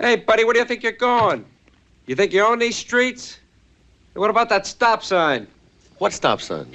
Hey, buddy, where do you think you're going? You think you own these streets? Hey, what about that stop sign? What stop sign?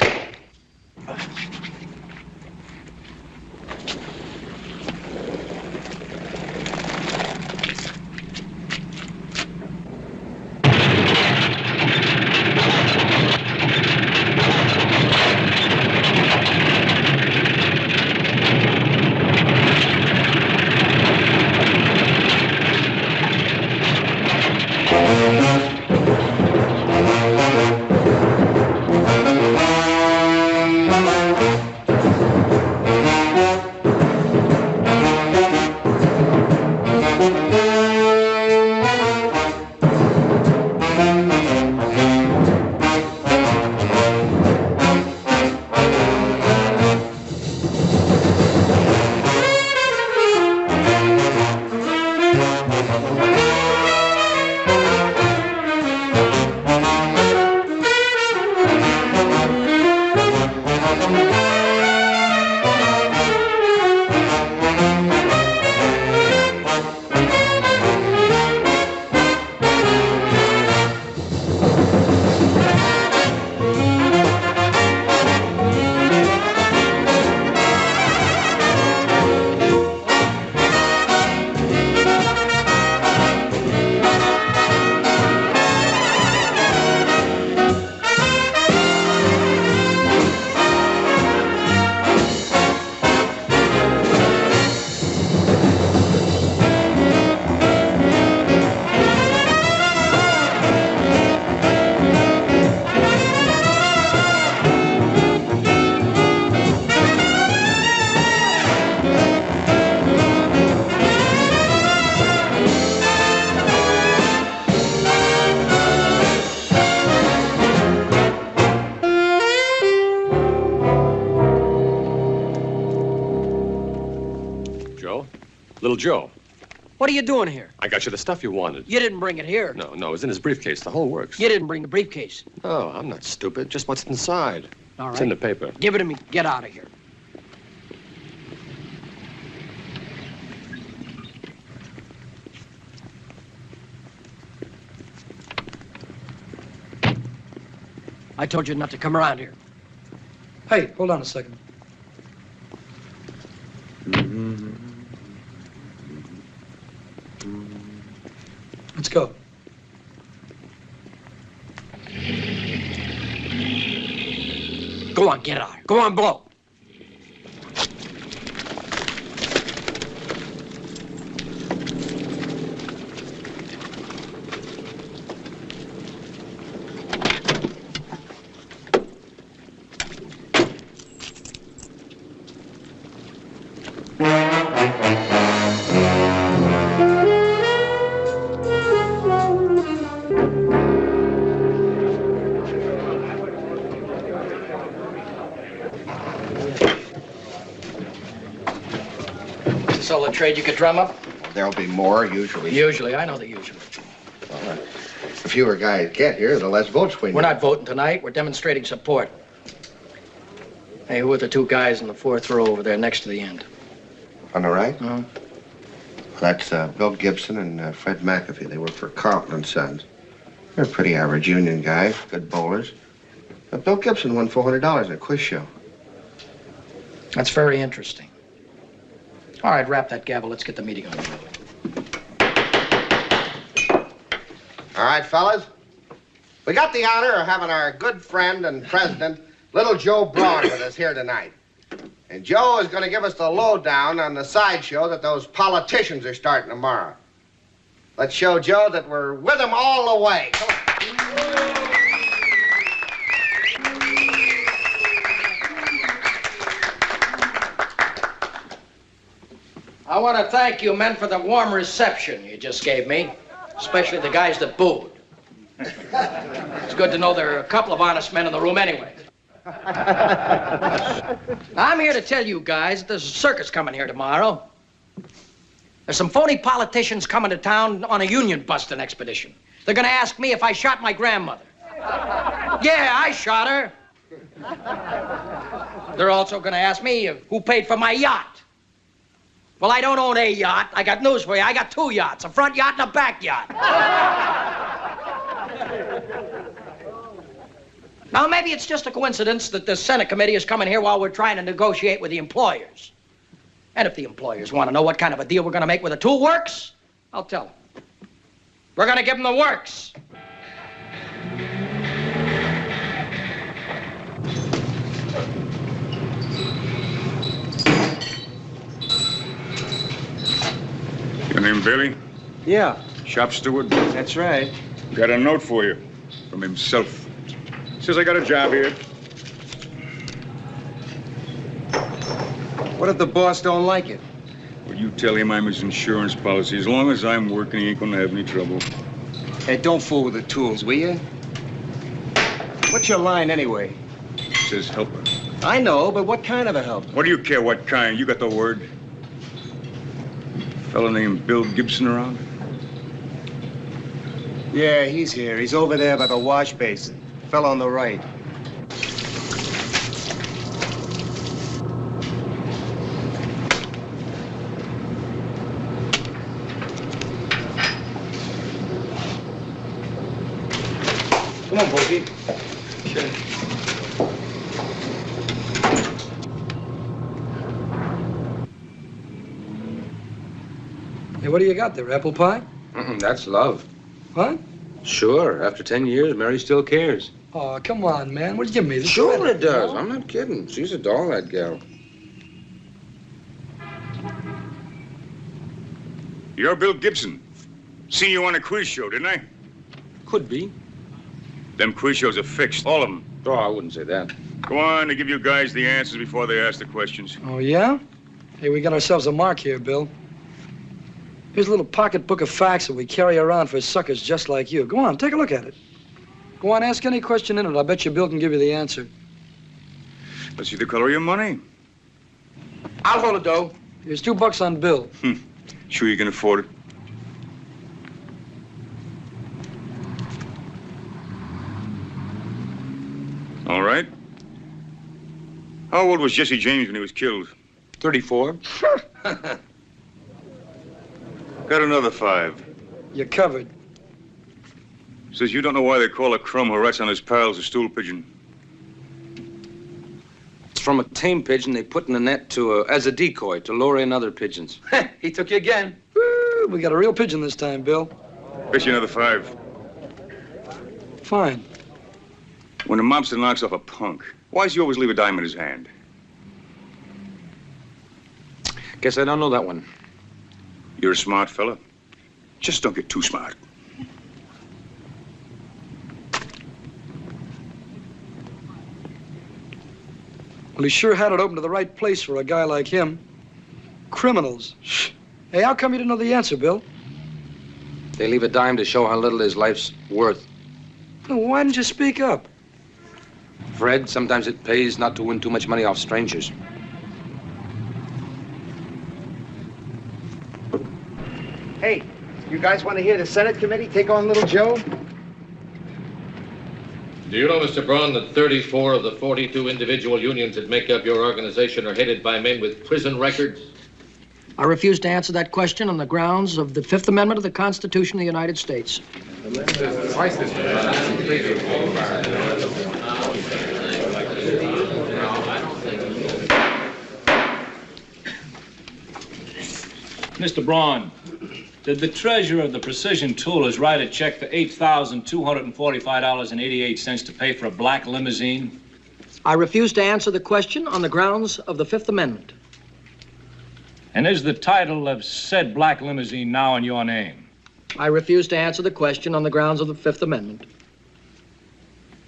Little Joe. What are you doing here? I got you the stuff you wanted. You didn't bring it here. No, it was in his briefcase, the whole works. You didn't bring the briefcase. No, I'm not stupid. Just what's inside. All right. It's in the paper. Give it to me. Get out of here. I told you not to come around here. Hey, hold on a second. Let's go. Go on, get out. Go on, blow. All the trade you could drum up? There'll be more, usually. Usually, I know the usual. Well, the fewer guys get here, the less votes we need. We're not voting tonight. We're demonstrating support. Hey, who are the two guys in the fourth row over there next to the end? On the right? Uh-huh. That's Bill Gibson and Fred McAfee. They work for Carlton and Sons. They're pretty average union guys, good bowlers. But Bill Gibson won $400 in a quiz show. That's very interesting. All right, wrap that gavel. Let's get the meeting on the road. All right, fellas. We got the honor of having our good friend and president, Little Joe Braun, with us here tonight. And Joe is going to give us the lowdown on the sideshow that those politicians are starting tomorrow. Let's show Joe that we're with him all the way. Come on. I want to thank you men for the warm reception you just gave me, especially the guys that booed. It's good to know there are a couple of honest men in the room anyway. I'm here to tell you guys that there's a circus coming here tomorrow. There's some phony politicians coming to town on a union busting expedition. They're going to ask me if I shot my grandmother. Yeah, I shot her. They're also going to ask me who paid for my yacht. Well, I don't own a yacht. I got news for you. I got 2 yachts, a front yacht and a back yacht. Now, maybe it's just a coincidence that the Senate committee is coming here while we're trying to negotiate with the employers. And if the employers want to know what kind of a deal we're going to make with the tool works, I'll tell them. We're going to give them the works. Your name Billy? Yeah, Shop steward? that's right. Got a note for you from himself. Says I got a job here. What if the boss don't like it? Well, you tell him I'm his insurance policy. As long as I'm working, he ain't gonna have any trouble. Hey, don't fool with the tools, will you? What's your line anyway? Says helper. I know, but what kind of a help? What do you care what kind? You got the word. Fella named Bill Gibson around? Yeah, he's here. He's over there by the wash basin. Fell on the right. Come on, Boogie. Okay. Hey, what do you got there? Apple pie? That's love. What? Sure. After 10 years, Mary still cares. Oh, come on, man. What did you give me? This Sure already? it does. I'm not kidding. She's a doll, that gal. You're Bill Gibson. Seen you on a quiz show, didn't I? Could be. Them quiz shows are fixed, all of them. Oh, I wouldn't say that. Go on, to give you guys the answers before they ask the questions. Oh, yeah? Hey, we got ourselves a mark here, Bill. Here's a little pocketbook of facts that we carry around for suckers just like you. Go on, take a look at it. Go on, ask any question in it. I bet you Bill can give you the answer. Let's see the color of your money. I'll hold it, though. Here's $2 on Bill. Sure you can afford it? All right. How old was Jesse James when he was killed? 34. Got another 5. You're covered. Says you don't know why they call a crumb who rats on his pals a stool pigeon. It's from a tame pigeon they put in a net as a decoy to lure in other pigeons. He took you again. Woo, we got a real pigeon this time, Bill. Bet you another 5. Fine. When a mobster knocks off a punk, why does he always leave a dime in his hand? Guess I don't know that one. You're a smart fella. Just don't get too smart. Well, he sure had it open to the right place for a guy like him. Criminals. Hey, how come you didn't know the answer, Bill? They leave a dime to show how little his life's worth. Well, why didn't you speak up? Fred, sometimes it pays not to win too much money off strangers. Hey, you guys want to hear the Senate committee take on little Joe? Do you know, Mr. Braun, that 34 of the 42 individual unions that make up your organization are headed by men with prison records? I refuse to answer that question on the grounds of the Fifth Amendment of the Constitution of the United States. Mr. Braun, did the treasurer of the Precision Toolers write a check for $8,245.88 to pay for a black limousine? I refuse to answer the question on the grounds of the Fifth Amendment. And is the title of said black limousine now in your name? I refuse to answer the question on the grounds of the Fifth Amendment.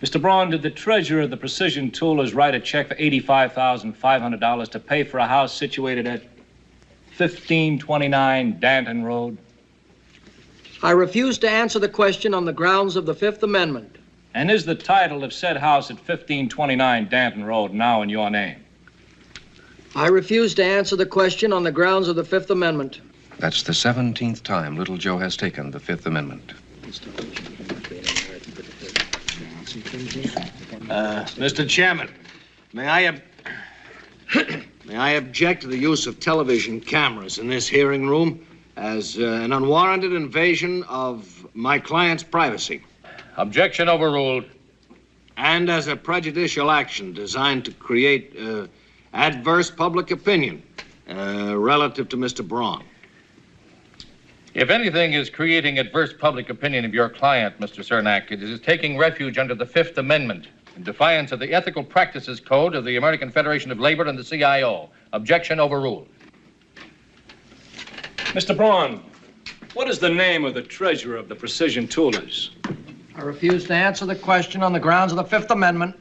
Mr. Braun, did the treasurer of the Precision Toolers write a check for $85,500 to pay for a house situated at 1529 Danton Road? I refuse to answer the question on the grounds of the Fifth Amendment. And is the title of said house at 1529 Danton Road now in your name? I refuse to answer the question on the grounds of the Fifth Amendment. That's the 17th time Little Joe has taken the Fifth Amendment. Mr. Chairman, may I May I object to the use of television cameras in this hearing room as an unwarranted invasion of my client's privacy. Objection overruled. And as a prejudicial action designed to create adverse public opinion relative to Mr. Braun. If anything is creating adverse public opinion of your client, Mr. Cernak, it is taking refuge under the Fifth Amendment in defiance of the Ethical Practices Code of the American Federation of Labor and the CIO. Objection overruled. Mr. Braun, what is the name of the treasurer of the Precision Toolers? I refuse to answer the question on the grounds of the Fifth Amendment.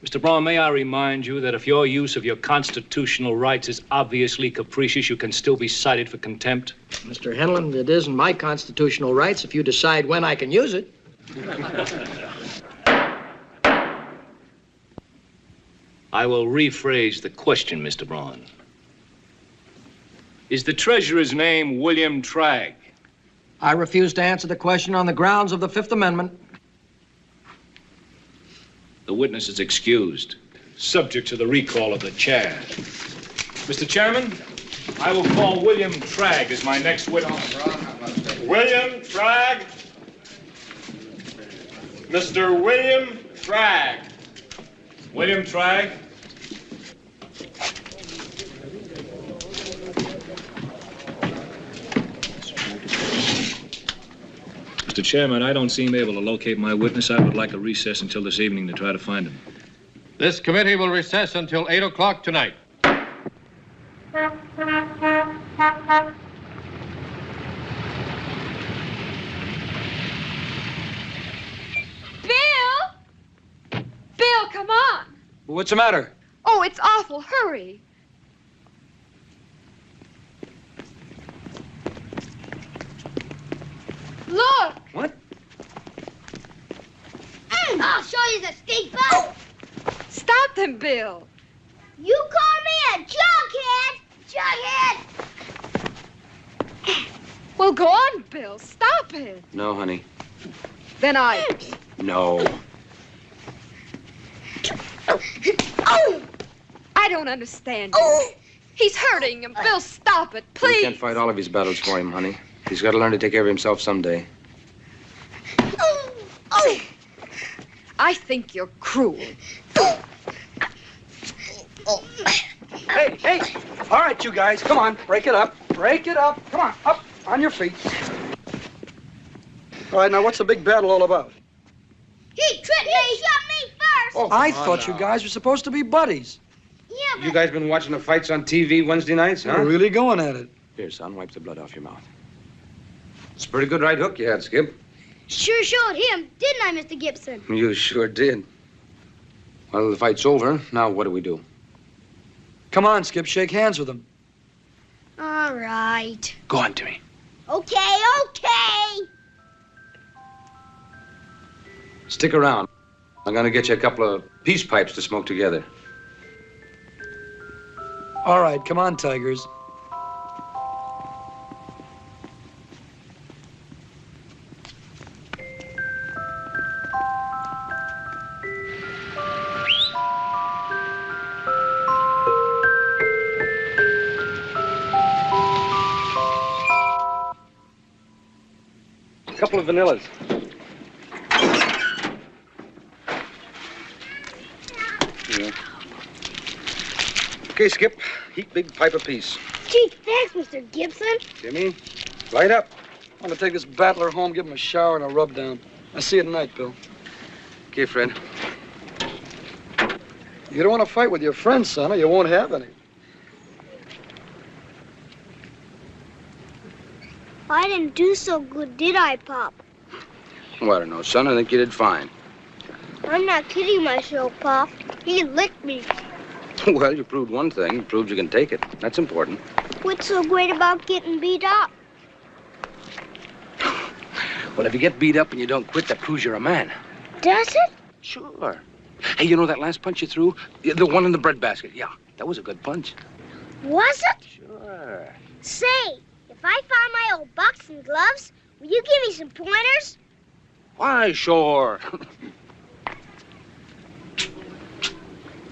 Mr. Braun, may I remind you that if your use of your constitutional rights is obviously capricious, you can still be cited for contempt? Mr. Henlon, it isn't my constitutional rights if you decide when I can use it. I will rephrase the question, Mr. Braun. Is the treasurer's name William Tragg? I refuse to answer the question on the grounds of the Fifth Amendment. The witness is excused, subject to the recall of the chair. Mr. Chairman, I will call William Tragg as my next witness. William Tragg. Mr. William Tragg. William Tragg. Mr. Chairman, I don't seem able to locate my witness. I would like a recess until this evening to try to find him. This committee will recess until 8 o'clock tonight. Bill! Bill, come on. What's the matter? Oh, it's awful. Hurry. Look! What? I'll show you the steeple. Stop them, Bill. You call me a jughead. Jughead. Well, go on, Bill. Stop it. No, honey. Then I... No. I don't understand you. He's hurting him. Bill, stop it, We please. can't fight all of his battles for him, honey. He's got to learn to take care of himself someday. I think you're cruel. Hey! All right, you guys, come on, break it up. Break it up. Come on, up, on your feet. All right, now what's the big battle all about? He tripped me. He shot me first. Oh, I thought you guys were supposed to be buddies. Yeah, but... You guys been watching the fights on TV Wednesday nights, huh? You're really going at it. Here, son, wipe the blood off your mouth. It's a pretty good right hook you had, Skip. Sure showed him, didn't I, Mr. Gibson? You sure did. Well, the fight's over. Now, what do we do? Come on, Skip, shake hands with him. All right. Go on, Timmy. Okay. Stick around. I'm gonna get you a couple of peace pipes to smoke together. All right, come on, Tigers. A couple of vanillas. Yeah. Okay, Skip. Heat big pipe apiece. Gee, thanks, Mr. Gibson. Jimmy, light up. I'm gonna take this battler home, give him a shower and a rub down. I'll see you tonight, Bill. Okay, Fred. You don't want to fight with your friends, son, or you won't have any. I didn't do so good, did I, Pop? Well, I don't know, son. I think you did fine. I'm not kidding myself, Pop. He licked me. Well, you proved one thing. You proved you can take it. That's important. What's so great about getting beat up? Well, if you get beat up and you don't quit, that proves you're a man. Does it? Sure. Hey, you know that last punch you threw? The one in the breadbasket. Yeah, that was a good punch. Was it? Sure. Say, if I found my old boxing gloves, will you give me some pointers? Why, sure.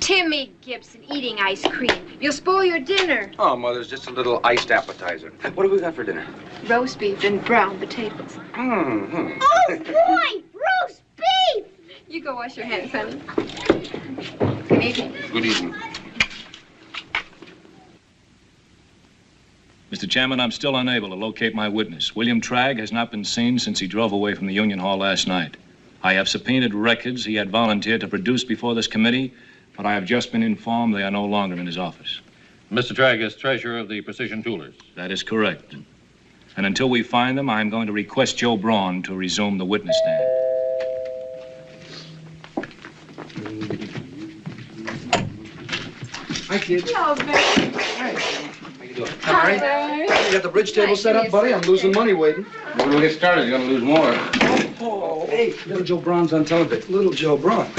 Timmy Gibson eating ice cream. You'll spoil your dinner. Oh, Mother, it's just a little iced appetizer. What have we got for dinner? Roast beef and brown potatoes. Mm-hmm. Oh, boy! Roast beef! You go wash your hands, honey. Good evening. Good evening. Mr. Chairman, I'm still unable to locate my witness. William Tragg has not been seen since he drove away from the Union Hall last night. I have subpoenaed records he had volunteered to produce before this committee, but I have just been informed they are no longer in his office. Mr. Tragg is treasurer of the Precision Toolers. That is correct. And until we find them, I'm going to request Joe Braun to resume the witness stand. Hi, kid. Hello, Barry. Hey. How you doing? Hi, Barry. You got the bridge table set up, buddy? I'm losing money waiting. When we get started, you're going to lose more. Oh, hey, little Joe Braun's on television. Little Joe Braun.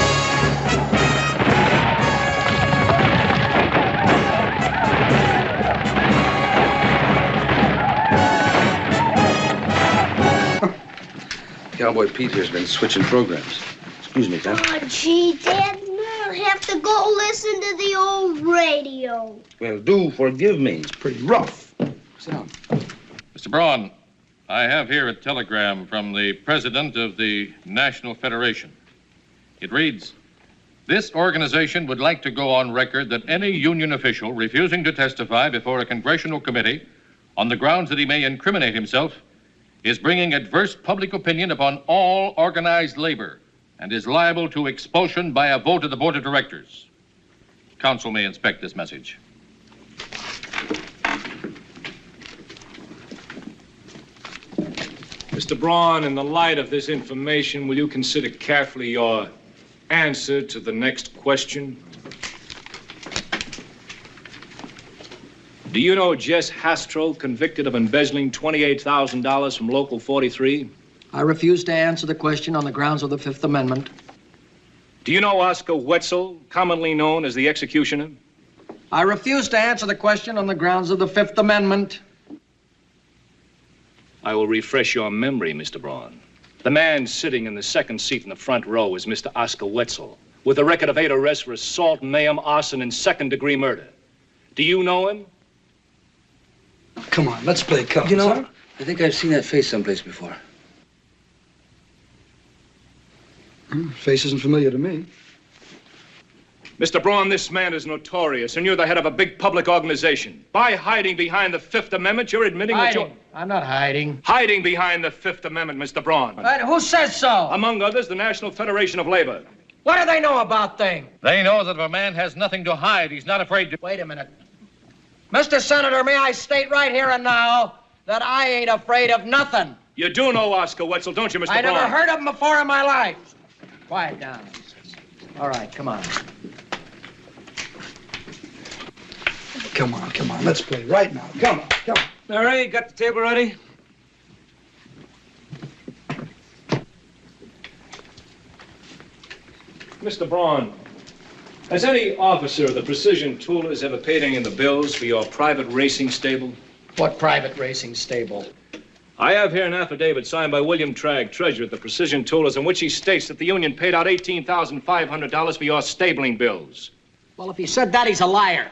Cowboy Pete here's been switching programs. Excuse me, Tom. Oh, gee, Dad, I'll have to go listen to the old radio. Well, do forgive me. It's pretty rough. Sit down. Mr. Braun, I have here a telegram from the president of the National Federation. It reads, "This organization would like to go on record that any union official refusing to testify before a congressional committee on the grounds that he may incriminate himself is bringing adverse public opinion upon all organized labor and is liable to expulsion by a vote of the board of directors. Council may inspect this message." Mr. Braun, in the light of this information, will you consider carefully your answer to the next question? Do you know Jess Hastrow, convicted of embezzling $28,000 from Local 43? I refuse to answer the question on the grounds of the Fifth Amendment. Do you know Oscar Wetzel, commonly known as the executioner? I refuse to answer the question on the grounds of the Fifth Amendment. I will refresh your memory, Mr. Braun. The man sitting in the second seat in the front row is Mr. Oscar Wetzel, with a record of 8 arrests for assault, mayhem, arson, and second-degree murder. Do you know him? Come on, let's play cards. You know, huh? I think I've seen that face someplace before. Face isn't familiar to me. Mr. Braun, this man is notorious, and you're the head of a big public organization. By hiding behind the Fifth Amendment, you're admitting that you're... I'm not hiding. Hiding behind the Fifth Amendment, Mr. Braun. Who says so? Among others, the National Federation of Labor. What do they know about things? They know that if a man has nothing to hide, he's not afraid to... Wait a minute. Mr. Senator, may I state right here and now that I ain't afraid of nothing. You do know Oscar Wetzel, don't you, Mr. Braun? I never heard of him before in my life. Quiet down. All right, come on. Come on, let's play right now. Come on. All right, got the table ready? Mr. Braun, has any officer of the Precision Toolers ever paid any of the bills for your private racing stable? What private racing stable? I have here an affidavit signed by William Tragg, treasurer of the Precision Toolers, in which he states that the union paid out $18,500 for your stabling bills. Well, if he said that, he's a liar.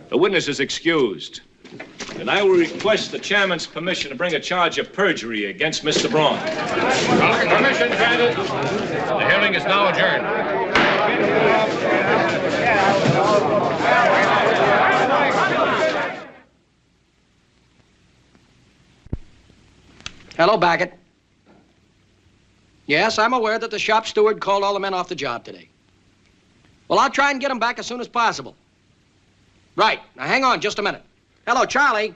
The witness is excused. And I will request the chairman's permission to bring a charge of perjury against Mr. Braun. Permission granted. The hearing is now adjourned. Hello, Baggett. Yes, I'm aware that the shop steward called all the men off the job today. Well, I'll try and get them back as soon as possible. Right. Now, hang on just a minute. Hello, Charlie.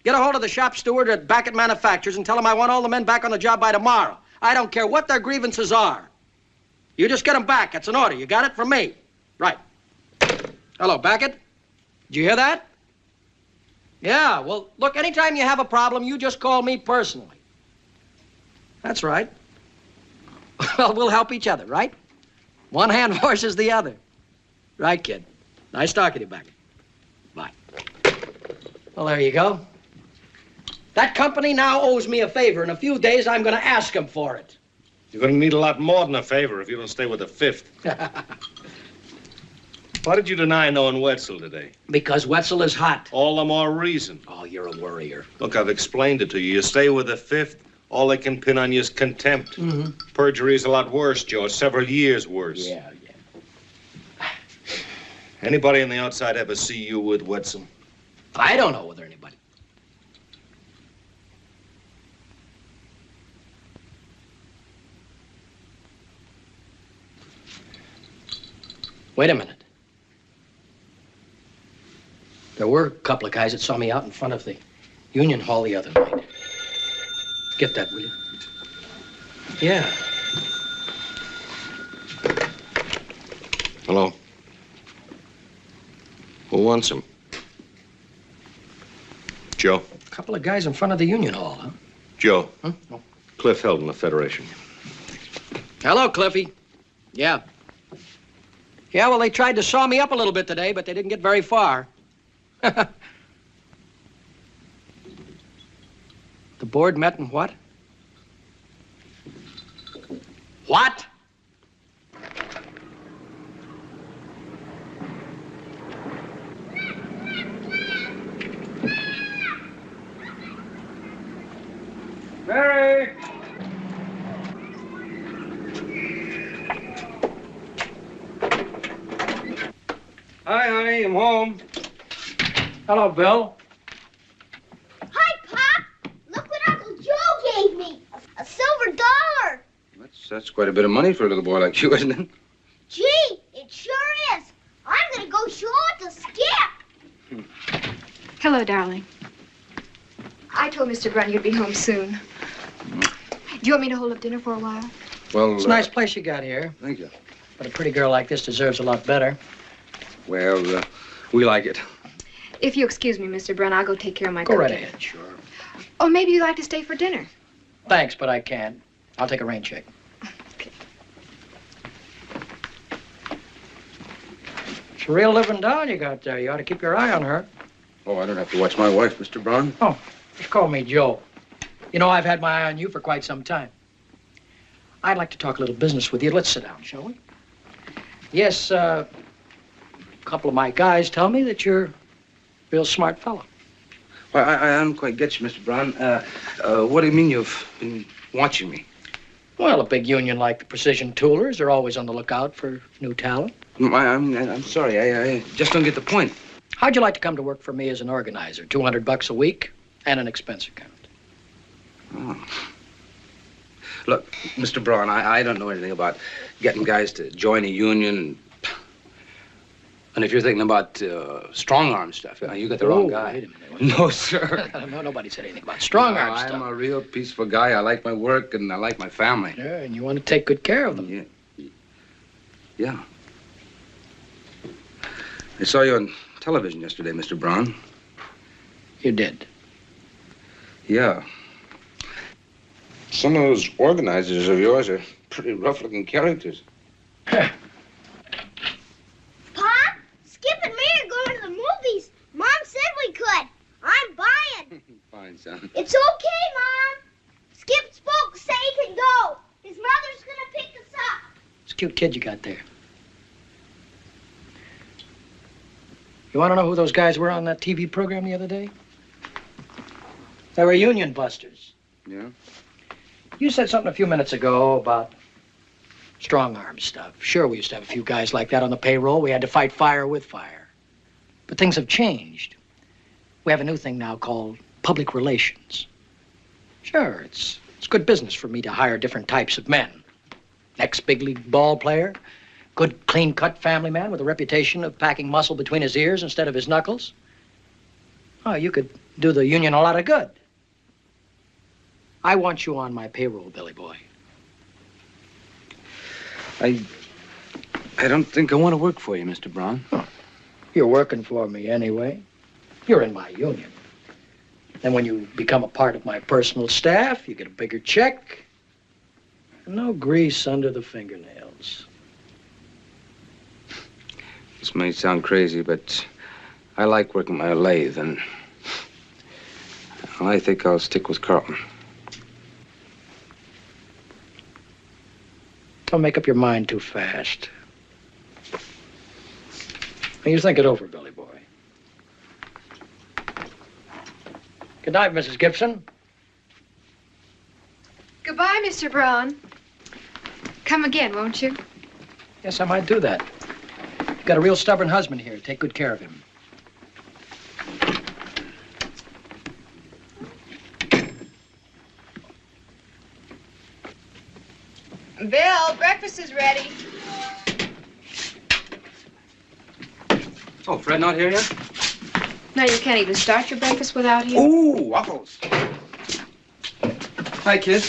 Get a hold of the shop steward at Baggett Manufacturers and tell him I want all the men back on the job by tomorrow. I don't care what their grievances are. You just get them back. That's an order. You got it from me. Right. Hello, Baggett. Did you hear that? Yeah, well, look, anytime you have a problem, you just call me personally. That's right. Well, we'll help each other, right? One hand washes the other. Right, kid. Nice talking to you, Baggett. Bye. Well, there you go. That company now owes me a favor. In a few days, I'm going to ask them for it. You're going to need a lot more than a favor if you don't stay with the 5th. Why did you deny knowing Wetzel today? Because Wetzel is hot. All the more reason. Oh, you're a worrier. Look, I've explained it to you. You stay with the 5th, all they can pin on you is contempt. Mm-hmm. Perjury is a lot worse, Joe. It's several years worse. Yeah. Anybody on the outside ever see you with Wetzel? I don't know whether anybody. Wait a minute. There were a couple of guys that saw me out in front of the Union Hall the other night. Get that, will you? Yeah. Hello? Who wants him? Joe? A couple of guys in front of the Union Hall, huh? Joe. Huh? Oh. Cliff Heldon, the Federation. Hello, Cliffy. Yeah. Yeah, well, they tried to saw me up a little bit today, but they didn't get very far. The board met and what? What? Mary! Hi, honey, I'm home. Hello, Bill. Hi, Pop. Look what Uncle Joe gave me. A silver dollar. That's quite a bit of money for a little boy like you, isn't it? Gee, it sure is. I'm gonna go show it to Skip. Hello, darling. I told Mr. Brun you'd be home soon. Do you want me to hold up dinner for a while? Well, It's a nice place you got here. Thank you. But a pretty girl like this deserves a lot better. Well, we like it. If you excuse me, Mr. Brun, I'll go take care of my Go right cooking. ahead, sure. Or maybe you'd like to stay for dinner. Thanks, but I can't. I'll take a rain check. Okay. It's a real living doll you got there. You ought to keep your eye on her. Oh, I don't have to watch my wife, Mr. Brown. Oh, just call me Joe. You know, I've had my eye on you for quite some time. I'd like to talk a little business with you. Let's sit down, shall we? Yes, a couple of my guys tell me that you're a real smart fellow. Well, I don't quite get you, Mr. Brown. What do you mean you've been watching me? Well, a big union like the Precision Toolers are always on the lookout for new talent. I'm sorry. I just don't get the point. How'd you like to come to work for me as an organizer? $200 a week and an expense account. Oh. Look, Mr. Braun, I don't know anything about getting guys to join a union. And if you're thinking about strong arm stuff, you got the wrong guy. Wait a minute. No, sir. No, nobody said anything about strong arm stuff. I'm a real peaceful guy. I like my work and I like my family. Yeah, and you want to take good care of them. Yeah. I saw you on television yesterday, Mr. Brown. You did? Yeah. Some of those organizers of yours are pretty rough-looking characters. Pop, Skip and me are going to the movies. Mom said we could. I'm buying. Fine, son. It's okay, Mom. Skip spoke to say he can go. His mother's gonna pick us up. It's a cute kid you got there. You want to know who those guys were on that TV program the other day? They were union busters. Yeah? You said something a few minutes ago about strong arm stuff. Sure, we used to have a few guys like that on the payroll. We had to fight fire with fire. But things have changed. We have a new thing now called public relations. Sure, it's good business for me to hire different types of men. Ex-big league ball player, good clean-cut family man with a reputation of packing muscle between his ears instead of his knuckles. Oh, you could do the union a lot of good. I want you on my payroll, Billy boy. I don't think I want to work for you, Mr. Brown. Huh. You're working for me anyway. You're in my union. Then when you become a part of my personal staff, you get a bigger check. And no grease under the fingernails. This may sound crazy, but I like working my lathe, and I think I'll stick with Carlton. Don't make up your mind too fast. You think it over, Billy boy. Good night, Mrs. Gibson. Goodbye, Mr. Braun. Come again, won't you? Yes, I might do that. You've got a real stubborn husband here. Take good care of him. Bill, breakfast is ready. Oh, Fred not here yet? No, you can't even start your breakfast without him. Ooh, waffles. Hi, kid.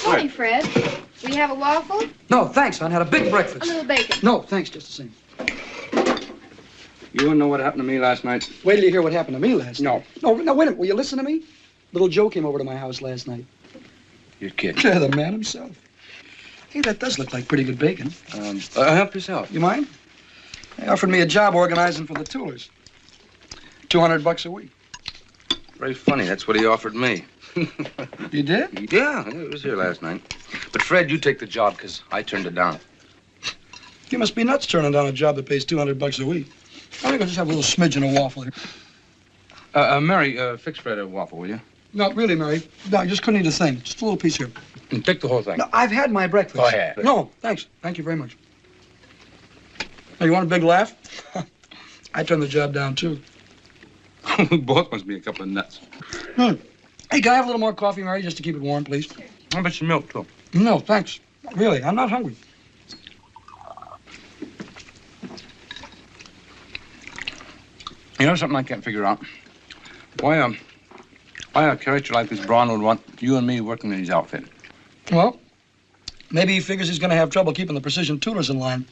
Morning, Fred. Will you have a waffle? No, thanks, hon. Had a big A breakfast. little bacon. No, thanks, just the same. You wanna know what happened to me last night? Wait till you hear what happened to me last night. No. No, wait a minute. Will you listen to me? Little Joe came over to my house last night. You're kidding. Yeah, the man himself. Hey, that does look like pretty good bacon. Help yourself. You mind? They offered me a job organizing for the Toolers. $200 a week. Very funny. That's what he offered me. You did? Yeah, he was here last night. But Fred, you take the job because I turned it down. You must be nuts turning down a job that pays $200 a week. I think I'll just have a little smidgen of waffle here. Mary, fix Fred a waffle, will you? No, really, Mary. No, I just couldn't eat a thing. Just a little piece here. And take the whole thing. No, I've had my breakfast. Go ahead. No, thanks. Thank you very much. Hey, you want a big laugh? I turned the job down, too. We both must be a couple of nuts. Hey, can I have a little more coffee, Mary, just to keep it warm, please? How about some milk, too? No, thanks. Really, I'm not hungry. You know something I can't figure out? Why a character like this Braun would want you and me working in his outfit? Well, maybe he figures he's going to have trouble keeping the precision Toolers in line.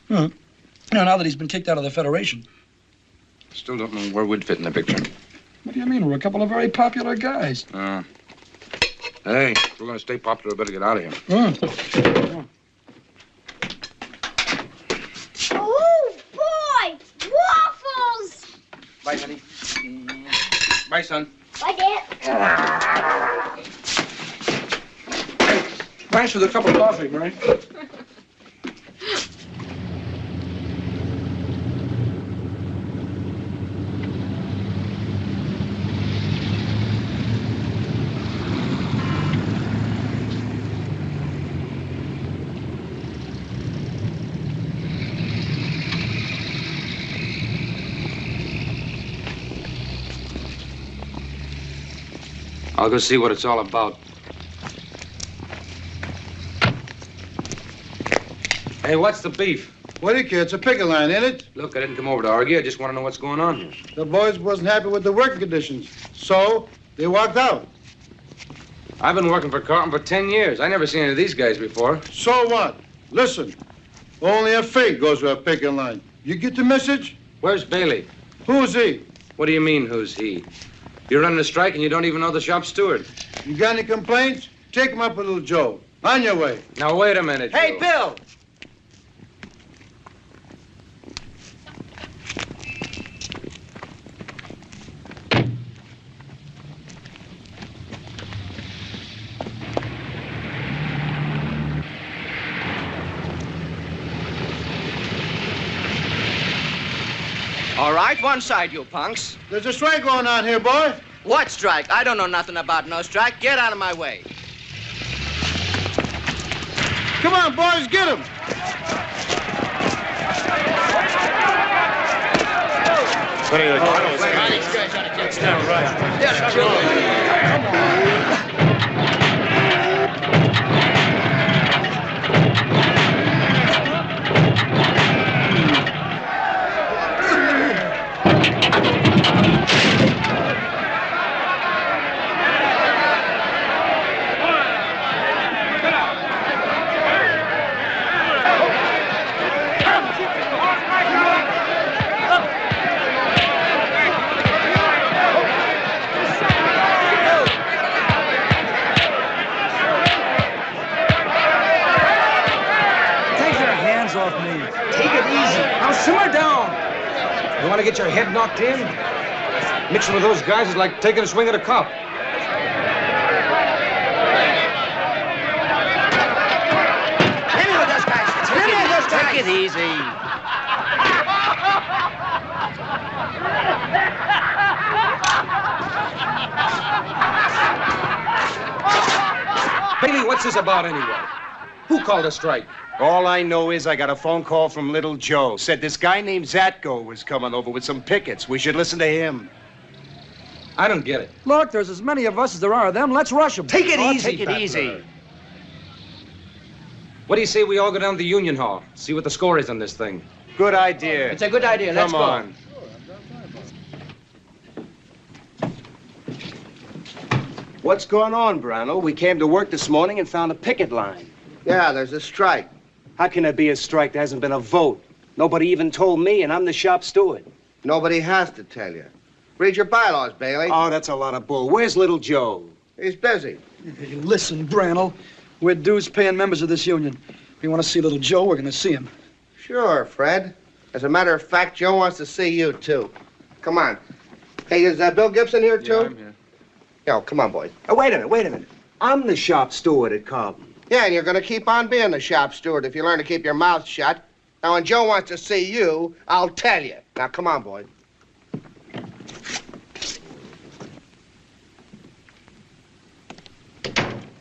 You know, now that he's been kicked out of the Federation. Still don't know where we'd fit in the picture. What do you mean? We're a couple of very popular guys. Hey, if we're going to stay popular, we better get out of here. Oh, boy! Waffles! Bye, honey. Bye, son. Bye, Dad. Thanks for the cup of coffee, Mary. I'll go see what it's all about. Hey, what's the beef? What do you care? It's a picket line, ain't it? Look, I didn't come over to argue. I just want to know what's going on here. The boys wasn't happy with the working conditions, so they walked out. I've been working for Cochran for 10 years. I never seen any of these guys before. So what? Listen, only a fake goes with a picket line. You get the message? Where's Bailey? Who's he? What do you mean, who's he? You're running a strike and you don't even know the shop steward. You got any complaints? Take him up with little Joe. On your way. Now, wait a minute, Hey, Joe. Bill! All right, one side, you punks. There's a strike going on here, boy. What strike? I don't know nothing about no strike. Get out of my way. Come on, boys, get him. What are you Off me. Take it easy. Now simmer down. You want to get your head knocked in? Mixing with those guys is like taking a swing at a cop. Hey, it easy. Bailey, what's this about anyway? Who called a strike? All I know is I got a phone call from Little Joe. Said this guy named Zatko was coming over with some pickets. We should listen to him. I don't get it. Look, there's as many of us as there are of them. Let's rush them. Take it easy, Take it easy. What do you say we all go down to the Union Hall, see what the score is on this thing? Good idea. It's a good idea. Let's Come go. on. What's going on, Brownell? We came to work this morning and found a picket line. Yeah, there's a strike. How can there be a strike? There hasn't been a vote. Nobody even told me, and I'm the shop steward. Nobody has to tell you. Read your bylaws, Bailey. Oh, that's a lot of bull. Where's Little Joe? He's busy. Hey, listen, Brannel. We're dues-paying members of this union. If you want to see Little Joe, we're going to see him. Sure, Fred. As a matter of fact, Joe wants to see you, too. Come on. Hey, is Bill Gibson here, too? Yeah, I'm here. Yo, come on, boys. Oh, wait a minute. I'm the shop steward at Carlton. Yeah, and you're going to keep on being the shop steward if you learn to keep your mouth shut. Now, when Joe wants to see you, I'll tell you. Now, come on, boys.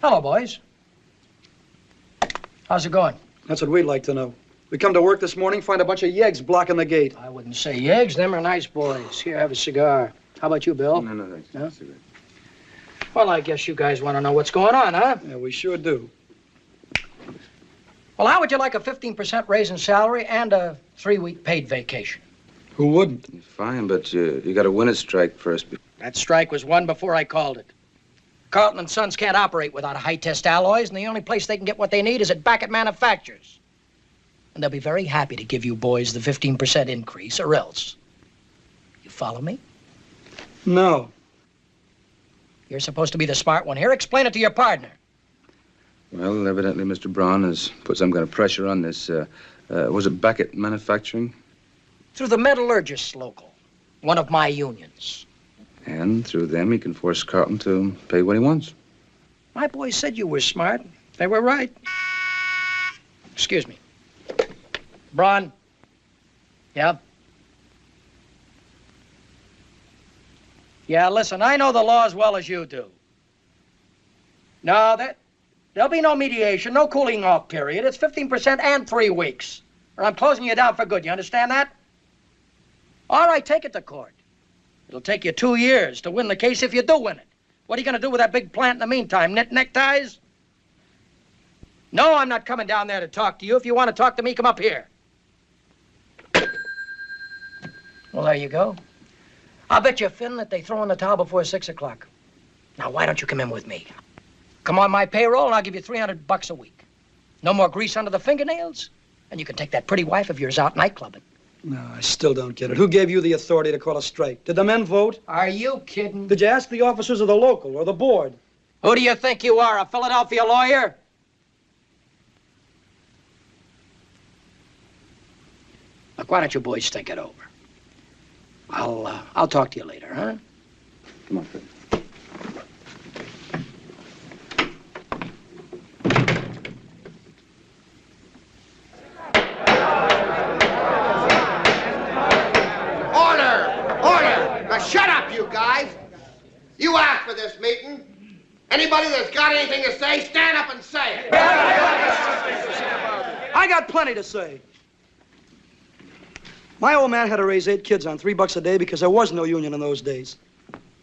Hello, boys. How's it going? That's what we'd like to know. We come to work this morning, find a bunch of yeggs blocking the gate. I wouldn't say yeggs. Them are nice boys. Here, have a cigar. How about you, Bill? No, thanks. No? Well, I guess you guys want to know what's going on, huh? Yeah, we sure do. Well, how would you like a 15% raise in salary and a 3-week paid vacation? Who wouldn't? Fine, but you got to win a strike first. That strike was won before I called it. Carlton and Sons can't operate without high-test alloys, and the only place they can get what they need is at Beckett Manufacturers. And they'll be very happy to give you boys the 15% increase, or else. You follow me? No. You're supposed to be the smart one here. Explain it to your partner. Well, evidently Mr. Braun has put some kind of pressure on this. Was it Beckett Manufacturing? Through the metallurgists local, one of my unions. And through them, he can force Carlton to pay what he wants. My boys said you were smart. They were right. Excuse me. Braun? Yeah? Yeah, listen, I know the law as well as you do. No, there'll be no mediation, no cooling off period. It's 15% and 3 weeks. Or I'm closing you down for good. You understand that? All right, take it to court. It'll take you 2 years to win the case if you do win it. What are you going to do with that big plant in the meantime? Knit neckties? No, I'm not coming down there to talk to you. If you want to talk to me, come up here. Well, there you go. I'll bet you, Finn, that they throw in the towel before 6 o'clock. Now, why don't you come in with me? Come on my payroll, and I'll give you $300 a week. No more grease under the fingernails, and you can take that pretty wife of yours out night clubbing. No, I still don't get it. Who gave you the authority to call a strike? Did the men vote? Are you kidding? Did you ask the officers of the local or the board? Who do you think you are, a Philadelphia lawyer? Look, why don't you boys think it over? I'll talk to you later, huh? Come on, Fred. Order! Now shut up, you guys. You asked for this meeting. Anybody that's got anything to say, stand up and say it. I got plenty to say. My old man had to raise 8 kids on $3 a day because there was no union in those days.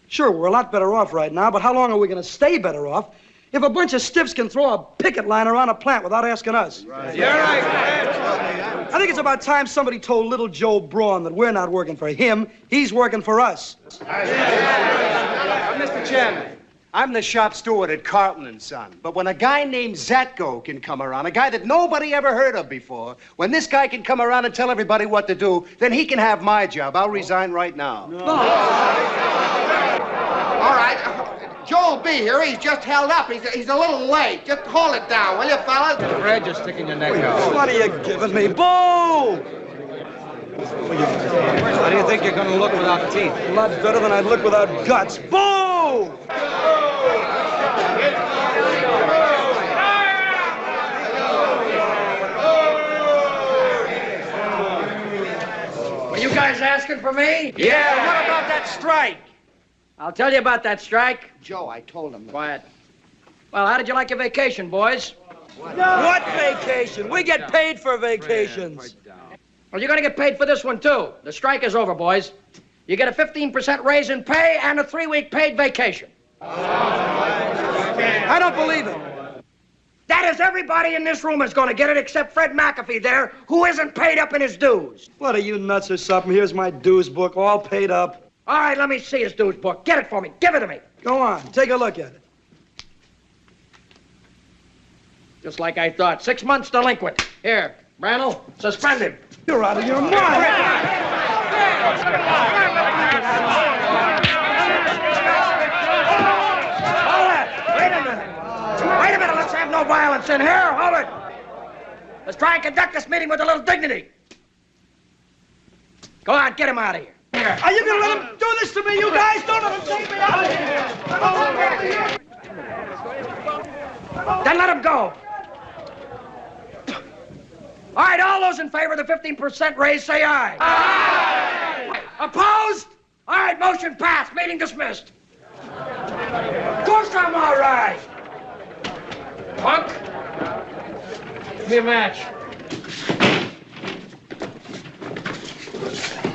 Sure, we're a lot better off right now, but how long are we going to stay better off if a bunch of stiffs can throw a picket line around a plant without asking us? Right. You're right. I think it's about time somebody told Little Joe Braun that we're not working for him, he's working for us. Mr. Chairman, I'm the shop steward at Carlton and Son. But when a guy named Zatko can come around, a guy that nobody ever heard of before, when this guy can come around and tell everybody what to do, then he can have my job. I'll resign right now. No. All right. Joe'll be here. He's just held up. He's a little late. Just hold it down, will you, fellas? Fred, you're sticking your neck out. What are you giving me? Boo! How do you think you're going to look without teeth? A lot better than I'd look without guts. Boo! guys asking for me? Yeah, what about that strike? I'll tell you about that strike. Joe, I told him. Quiet. Well, how did you like your vacation, boys? What vacation? We get paid for vacations. Well, you're going to get paid for this one, too. The strike is over, boys. You get a 15% raise in pay and a 3-week paid vacation. I don't believe it. That is, everybody in this room is going to get it except Fred McAfee there, who isn't paid up in his dues. What, are you nuts or something? Here's my dues book, all paid up. All right, let me see his dues book. Get it for me. Give it to me. Go on, take a look at it. Just like I thought. 6 months delinquent. Here, Brannel, suspend him. You're out of your mind. Wait a minute, let's have no violence in here. Hold it. Let's try and conduct this meeting with a little dignity. Go on, get him out of here. Are you gonna let him do this to me, you guys? Don't let him take me out of here. Then let him go. All right, all those in favor of the 15% raise, say aye. Aye. Opposed? All right, motion passed. Meeting dismissed. Of course I'm all right. Punk, give me a match.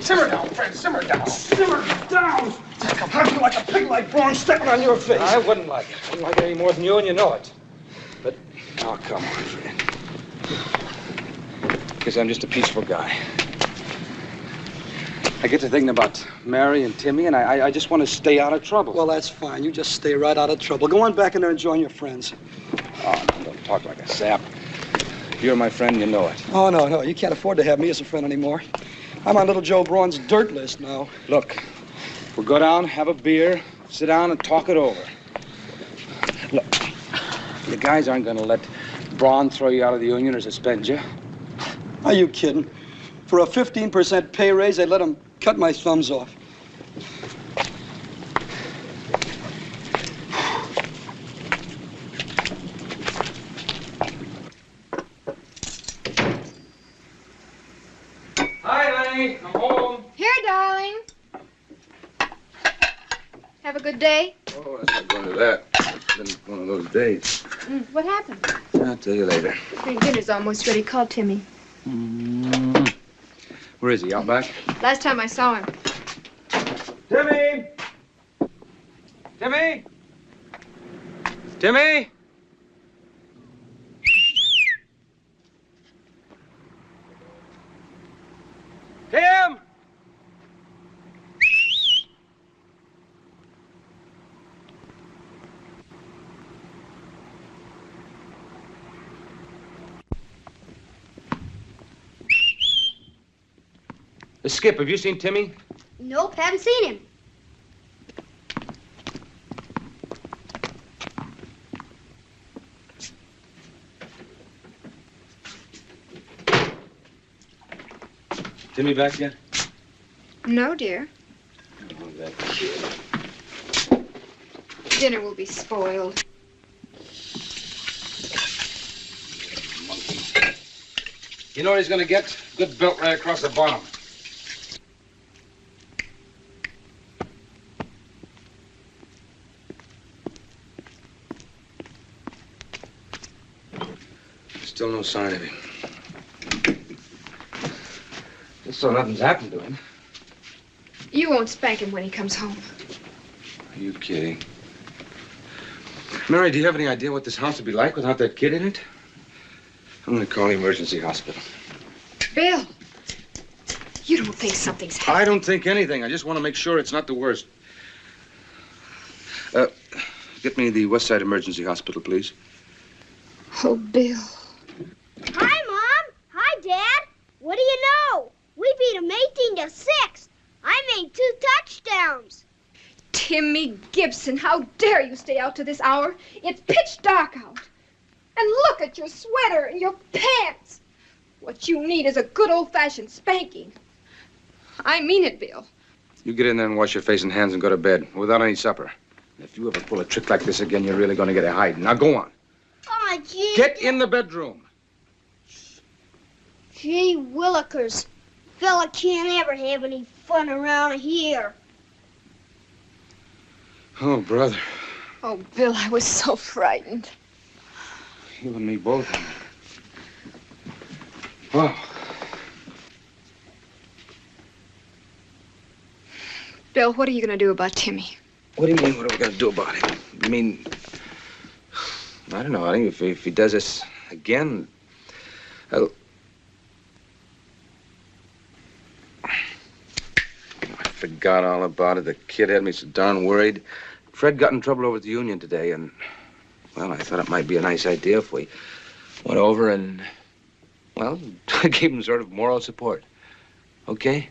Simmer down, Fred, simmer down. Simmer down. How'd you like a pig like Braun stepping on your face? I wouldn't like it. I wouldn't like it any more than you, and you know it. But, oh, come on, Fred. Because I'm just a peaceful guy. I get to thinking about Mary and Timmy, and I just want to stay out of trouble. Well, that's fine. You just stay right out of trouble. Go on back in there and join your friends. Oh, no, don't talk like a sap. If you're my friend, you know it. Oh, no. You can't afford to have me as a friend anymore. I'm on little Joe Braun's dirt list now. Look, we'll go down, have a beer, sit down, and talk it over. Look, the guys aren't going to let Braun throw you out of the union or suspend you. Are you kidding? For a 15% pay raise, they'd let him cut my thumbs off. Hi, Lenny. I'm home. Here, darling. Have a good day. Oh, that's not going to that. It's been one of those days. What happened? I'll tell you later. Dinner's almost ready. Call Timmy. Where is he? Out back? Last time I saw him. Timmy! Timmy! Timmy! Tim! Skip, have you seen Timmy? Nope, haven't seen him. Timmy back yet? No, dear. Oh, that kid. Dinner will be spoiled. You know what he's gonna get? Good belt right across the bottom. Still no sign of him. Just so nothing's happened to him. You won't spank him when he comes home. Are you kidding? Mary, do you have any idea what this house would be like without that kid in it? I'm gonna call the emergency hospital. Bill, you don't think something's happened? I don't think anything. I just want to make sure it's not the worst. Get me the West Side Emergency Hospital, please. Oh, Bill. Hi, Mom. Hi, Dad. What do you know? We beat them 18-6. I made 2 touchdowns. Timmy Gibson, how dare you stay out to this hour? It's pitch dark out. And look at your sweater and your pants. What you need is a good old-fashioned spanking. I mean it, Bill. You get in there and wash your face and hands and go to bed without any supper. If you ever pull a trick like this again, you're really going to get a hiding. Now go on. Oh, gee. Get in the bedroom. Gee willikers. fella can't ever have any fun around here. Oh, brother. Oh, Bill, I was so frightened. You and me both. Oh. Bill, what are you going to do about Timmy? What do you mean, what are we going to do about it? You mean, I don't know. I think if he does this again, I forgot all about it. The kid had me so darn worried. Fred got in trouble over at the union today, and, well, I thought it might be a nice idea if we went over and, well, gave him sort of moral support. Okay?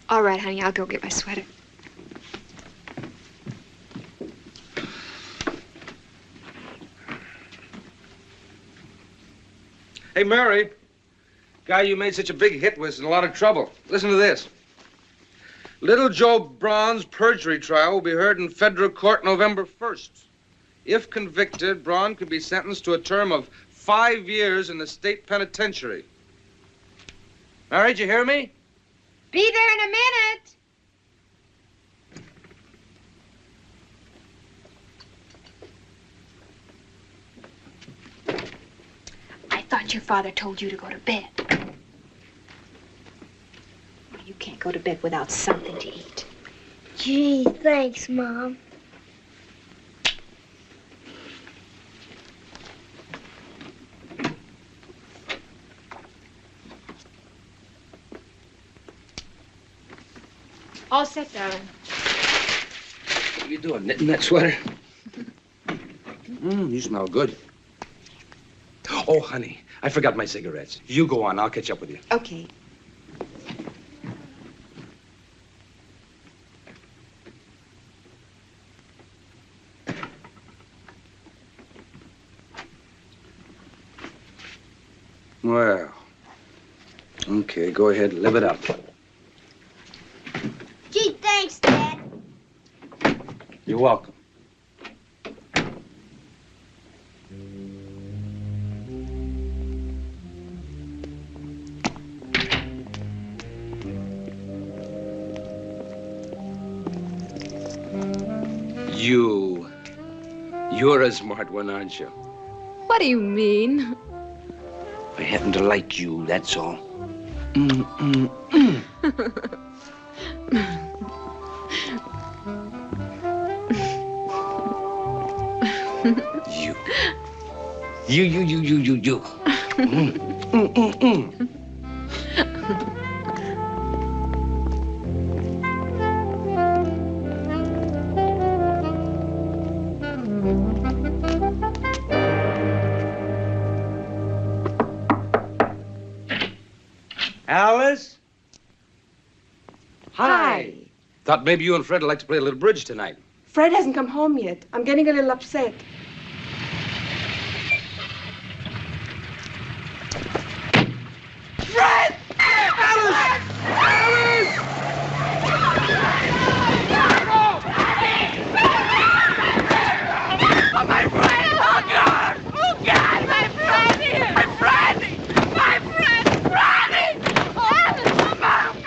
All right, honey, I'll go get my sweater. Hey, Mary. Guy you made such a big hit with is in a lot of trouble. Listen to this. Little Joe Braun's perjury trial will be heard in federal court November 1st. If convicted, Braun could be sentenced to a term of 5 years in the state penitentiary. Mary, did you hear me? Be there in a minute. I thought your father told you to go to bed. Well, you can't go to bed without something to eat. Gee, thanks, Mom. All set, darling. What are you doing, knitting that sweater? You smell good. Oh, honey, I forgot my cigarettes. You go on, I'll catch up with you. Okay. Well, okay, go ahead, live it up. Gee, thanks, Dad. You're welcome. You're a smart one, aren't you? What do you mean? I happen to like you, that's all. You. Alice? Hi. Thought maybe you and Fred would like to play a little bridge tonight. Fred hasn't come home yet. I'm getting a little upset. Fred! Alice! Alice! Oh, my friend! Oh, God! Oh, God! My Freddie! My Freddie! My friend! Freddie! Oh, Mom!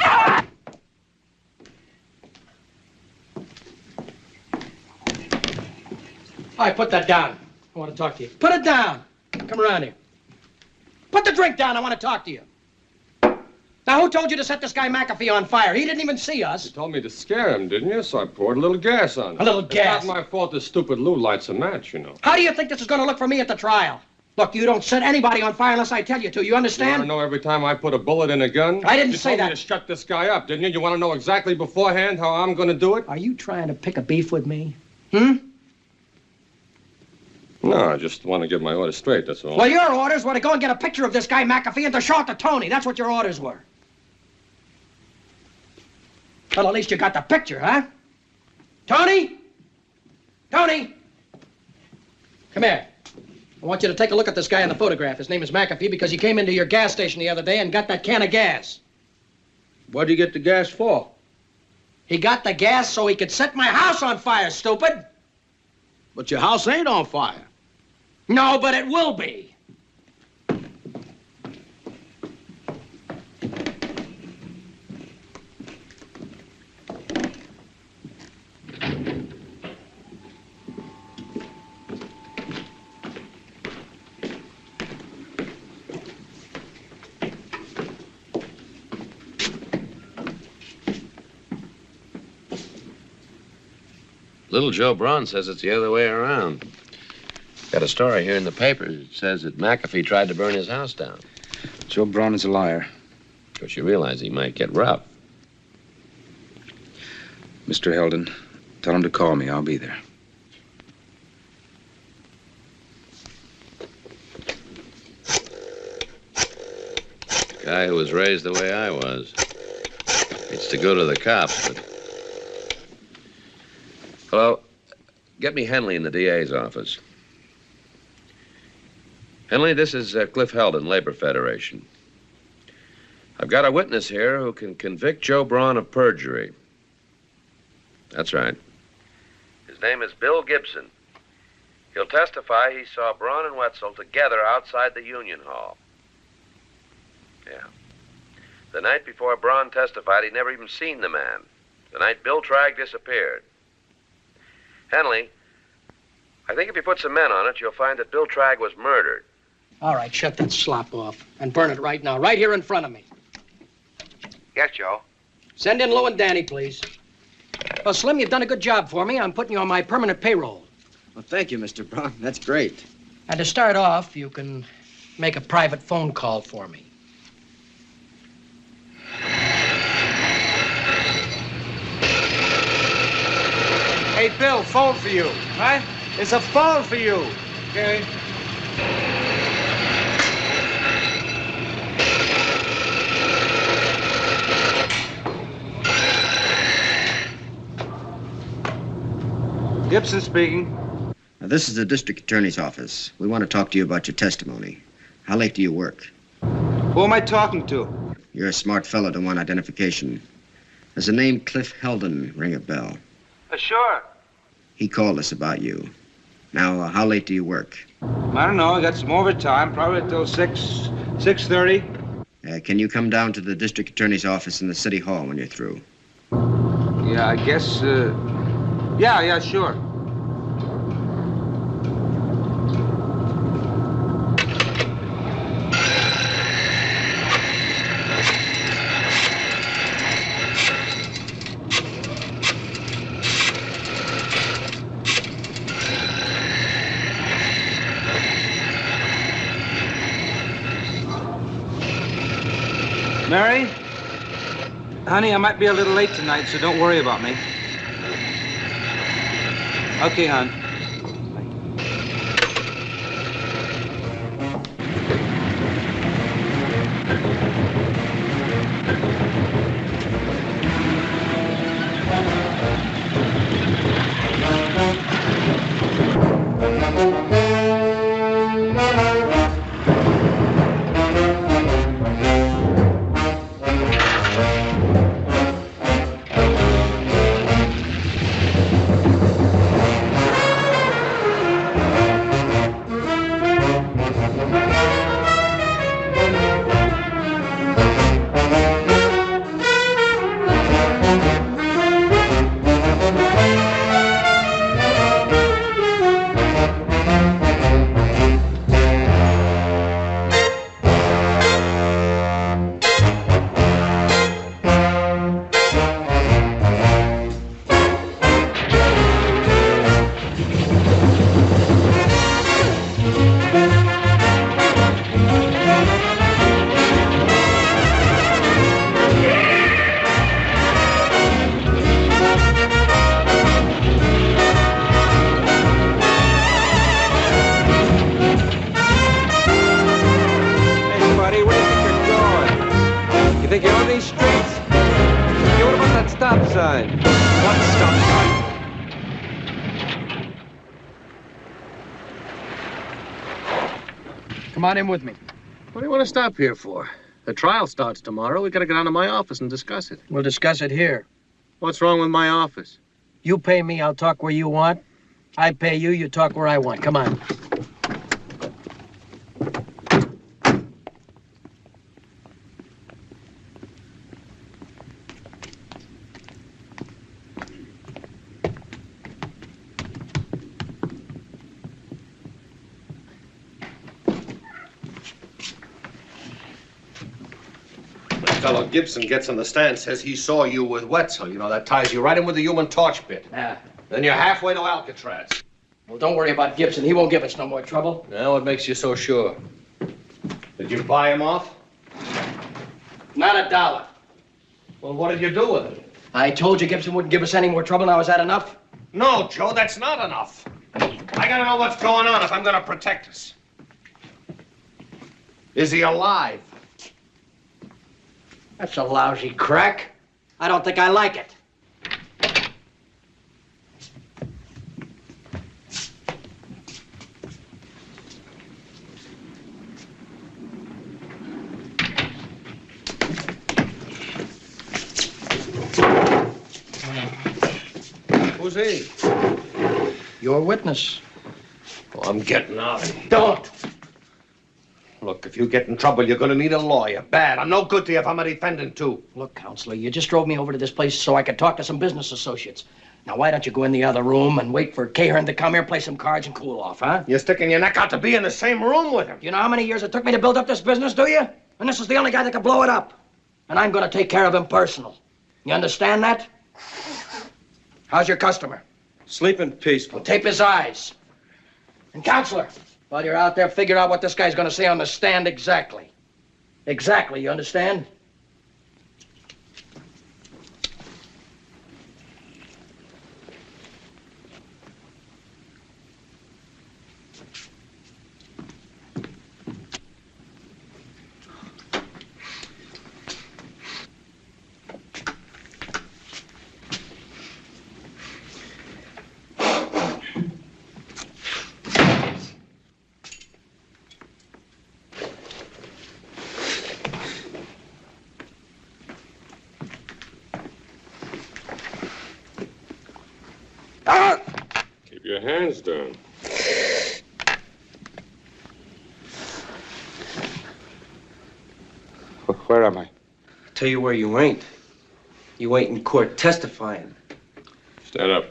All right, put that down. I want to talk to you. Put it down. Come around here. Put the drink down. I want to talk to you. Now, who told you to set this guy McAfee on fire? He didn't even see us. You told me to scare him, didn't you? So I poured a little gas on him. A little gas? It's not my fault the stupid Lou lights a match, you know. How do you think this is going to look for me at the trial? Look, you don't set anybody on fire unless I tell you to. You You understand? want to know every time I put a bullet in a gun? I didn't say You told that. me to shut this guy up, didn't you? You want to know exactly beforehand how I'm going to do it? Are you trying to pick a beef with me? Hmm? No, I just want to get my orders straight, that's all. Well, your orders were to go and get a picture of this guy McAfee and to show it to Tony. That's what your orders were. Well, at least you got the picture, huh? Tony? Tony? Come here. I want you to take a look at this guy in the photograph. His name is McAfee because he came into your gas station the other day and got that can of gas. What'd you get the gas for? He got the gas so he could set my house on fire, stupid. But your house ain't on fire. No, but it will be. Little Joe Braun says it's the other way around. Got a story here in the paper. It says that McAfee tried to burn his house down. Joe Braun is a liar. Of course, you realize he might get rough. Mr. Heldon, tell him to call me. I'll be there. Guy who was raised the way I was. It's to go to the cops, but... Hello? Get me Henley in the DA's office. Henley, this is Cliff Heldon, Labor Federation. I've got a witness here who can convict Joe Braun of perjury. That's right. His name is Bill Gibson. He'll testify he saw Braun and Wetzel together outside the Union Hall. Yeah. The night before Braun testified, he'd never even seen the man. The night Bill Tragg disappeared. Henley, I think if you put some men on it, you'll find that Bill Tragg was murdered. All right, shut that slop off and burn it right now, right here in front of me. Yes, Joe. Send in Lou and Danny, please. Well, Slim, you've done a good job for me. I'm putting you on my permanent payroll. Well, thank you, Mr. Braun. That's great. And to start off, you can make a private phone call for me. Hey, Bill, phone for you. What? It's a phone for you. Okay. Gibson speaking. Now, this is the district attorney's office. We want to talk to you about your testimony. How late do you work? Who am I talking to? You're a smart fellow to want identification. Does the name Cliff Heldon ring a bell? Sure. He called us about you. Now, how late do you work? I don't know. I got some overtime, probably till 6:30. Can you come down to the district attorney's office in the city hall when you're through? Yeah, I guess, yeah, sure. Mary? Honey, I might be a little late tonight, so don't worry about me. Okay, hon. Come on in with me. What do you want to stop here for? The trial starts tomorrow. We got to get down to my office and discuss it. We'll discuss it here. What's wrong with my office? You pay me, I'll talk where you want. I pay you, you talk where I want. Come on. Fellow Gibson gets on the stand, says he saw you with Wetzel. You know, that ties you right in with the Human Torch bit. Yeah. Then you're halfway to Alcatraz. Well, don't worry about Gibson. He won't give us no more trouble. Now, what makes you so sure? Did you buy him off? Not a dollar. Well, what did you do with it? I told you Gibson wouldn't give us any more trouble. Now, is that enough? No, Joe, that's not enough. I gotta know what's going on if I'm gonna protect us. Is he alive? That's a lousy crack. I don't think I like it. Who's he? Your witness. Oh, I'm getting out of here. Don't. Look, if you get in trouble, you're gonna need a lawyer. Bad. I'm no good to you if I'm a defendant, too. Look, Counselor, you just drove me over to this place so I could talk to some business associates. Now, why don't you go in the other room and wait for Cochran to come here, play some cards, and cool off, huh? You're sticking your neck out to be in the same room with him. You know how many years it took me to build up this business, do you? And this is the only guy that can blow it up. And I'm gonna take care of him personal. You understand that? How's your customer? Sleeping peaceful. Well, tape his eyes. And, Counselor, while you're out there, figure out what this guy's gonna say on the stand exactly. Exactly, you understand? Keep your hands down. Where am I? Tell you where you ain't. You ain't in court testifying. Stand up.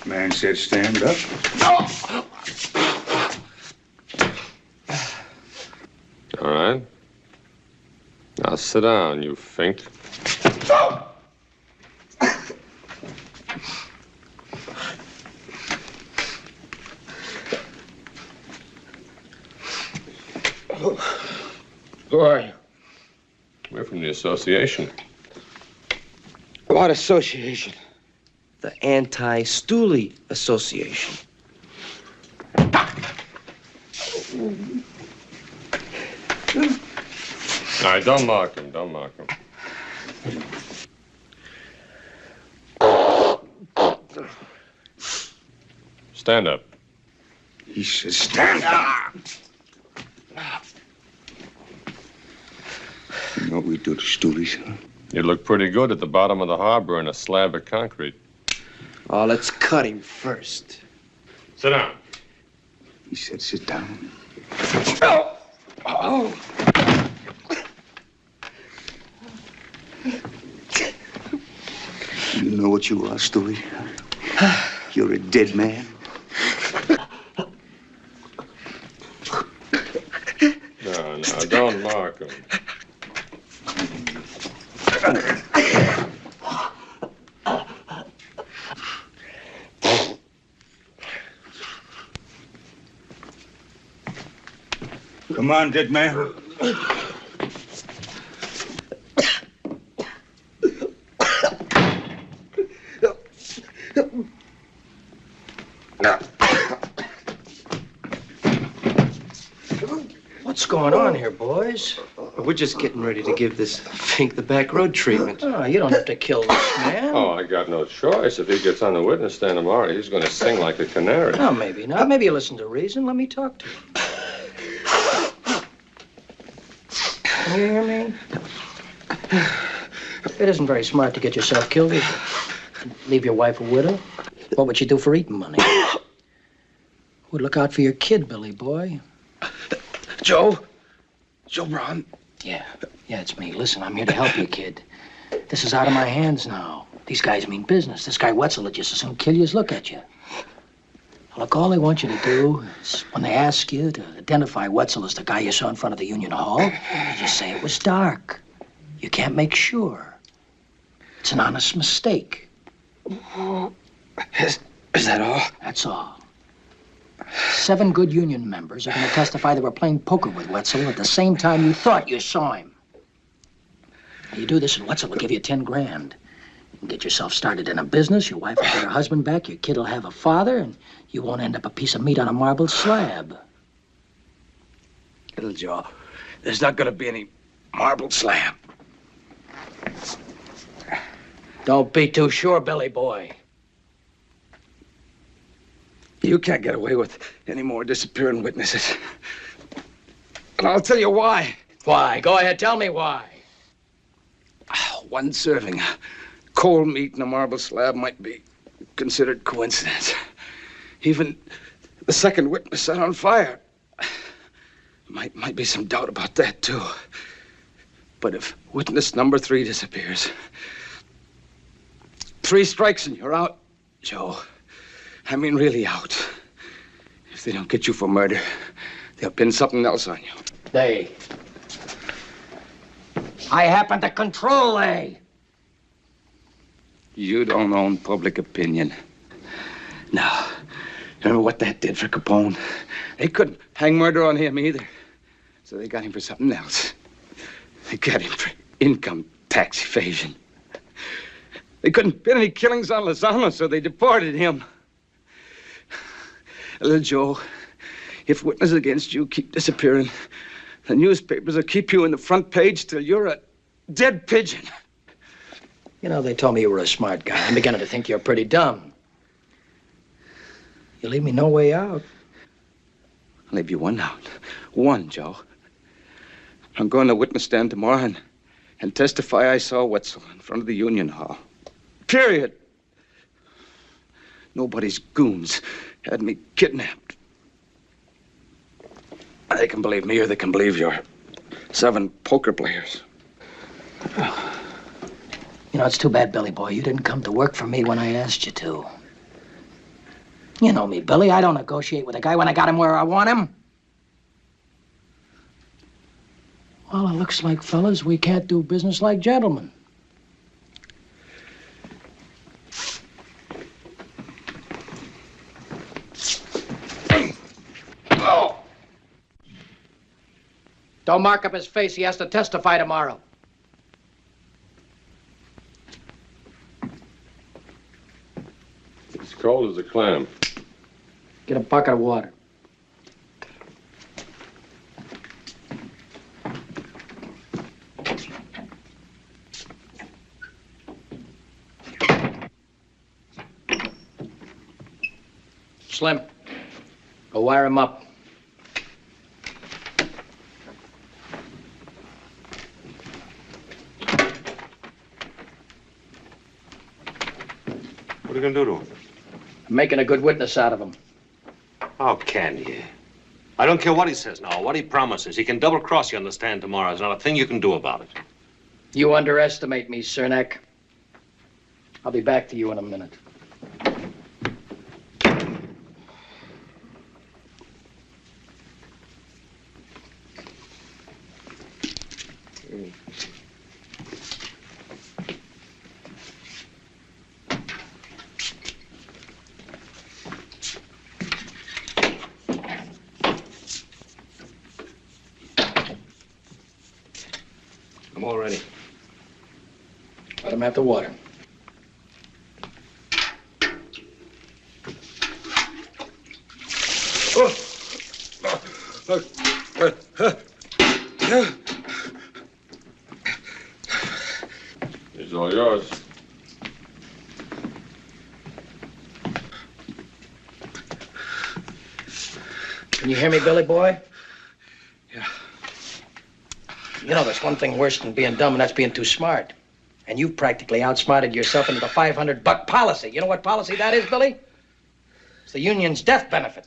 Man said stand up. All right. Now sit down, you fink. Who are you? We're from the association. What association? The Anti-Stooley Association. All right, don't mock him. Don't mock him. Stand up. He says stand up. You know what we do to Stoolies, huh? You look pretty good at the bottom of the harbor in a slab of concrete. Oh, let's cut him first. Sit down. He said sit down. Oh. You know what you are, Stooley? You're a dead man. No, don't mock him. Come on, dead man. What's going on here, boys? We're just getting ready to give this fink the back road treatment. Oh, you don't have to kill this man. Oh, I got no choice. If he gets on the witness stand tomorrow, he's going to sing like a canary. Oh, maybe not. Maybe you listen to reason. Let me talk to him. You hear me? It isn't very smart to get yourself killed, is it? Leave your wife a widow? What would you do for eating money? Would look out for your kid, Billy boy. Joe? Joe Braun? Yeah, it's me. Listen, I'm here to help you, kid. This is out of my hands now. These guys mean business. This guy Wetzel would just as soon kill you as look at you. Look, all they want you to do is, when they ask you to identify Wetzel as the guy you saw in front of the Union Hall, you just say it was dark. You can't make sure. It's an honest mistake. Is that all? That's all. 7 good union members are going to testify they were playing poker with Wetzel at the same time you thought you saw him. You do this and Wetzel will give you 10 grand. You can get yourself started in a business, your wife will get her husband back, your kid will have a father, and you won't end up a piece of meat on a marble slab. Little Joe, there's not going to be any marble slab. Don't be too sure, Billy boy. You can't get away with any more disappearing witnesses. And I'll tell you why. Why? Go ahead, tell me why. One serving of cold meat in a marble slab might be considered coincidence. Even the second witness set on fire. Might be some doubt about that, too. But if witness number 3 disappears, 3 strikes and you're out, Joe. I mean, really out. If they don't get you for murder, they'll pin something else on you. They. I happen to control they. You don't own public opinion. Now, remember what that did for Capone? They couldn't hang murder on him either. So they got him for something else. They got him for income tax evasion. They couldn't pin any killings on Lozano, so they deported him. Little Joe, if witnesses against you keep disappearing, the newspapers will keep you in the front page till you're a dead pigeon. You know, they told me you were a smart guy. I'm beginning to think you're pretty dumb. You leave me no way out. I'll leave you one out. One, Joe. I'm going to witness stand tomorrow and testify I saw Wetzel in front of the Union Hall. Period. Nobody's goons had me kidnapped. They can believe me or they can believe your 7 poker players. You know, it's too bad, Billy boy. You didn't come to work for me when I asked you to. You know me, Billy. I don't negotiate with a guy when I got him where I want him. Well, it looks like, fellas, we can't do business like gentlemen. Oh! Don't mark up his face. He has to testify tomorrow. It's cold as a clam. Get a bucket of water. Slim, go wire him up. What are you going to do to him? I'm making a good witness out of him. How can you? I don't care what he says now, what he promises. He can double-cross you on the stand tomorrow. There's not a thing you can do about it. You underestimate me, Cernak. I'll be back to you in a minute. I'm all ready. Let him have the water. It's all yours. Can you hear me, Billy boy? Yeah. You know, there's one thing worse than being dumb, and that's being too smart. And you've practically outsmarted yourself into the $500 policy. You know what policy that is, Billy? It's the union's death benefit.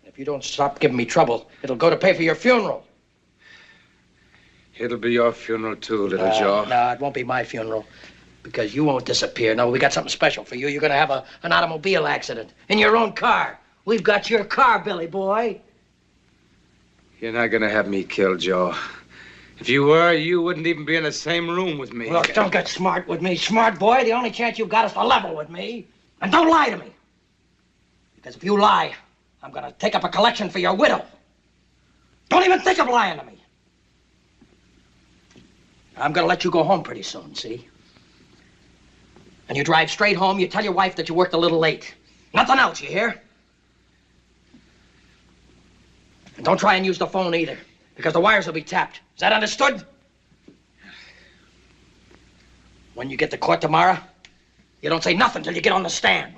If you don't stop giving me trouble, it'll go to pay for your funeral. It'll be your funeral, too, little Joe. No, it won't be my funeral. Because you won't disappear. No, we got something special for you. You're going to have an automobile accident in your own car. We've got your car, Billy boy. You're not going to have me killed, Joe. If you were, you wouldn't even be in the same room with me. Look, don't get smart with me. Smart boy, the only chance you've got is to level with me. And don't lie to me. Because if you lie, I'm gonna take up a collection for your widow. Don't even think of lying to me. I'm gonna let you go home pretty soon, see? And you drive straight home, you tell your wife that you worked a little late. Nothing else, you hear? And don't try and use the phone either, because the wires will be tapped. Is that understood? When you get to court tomorrow, you don't say nothing till you get on the stand.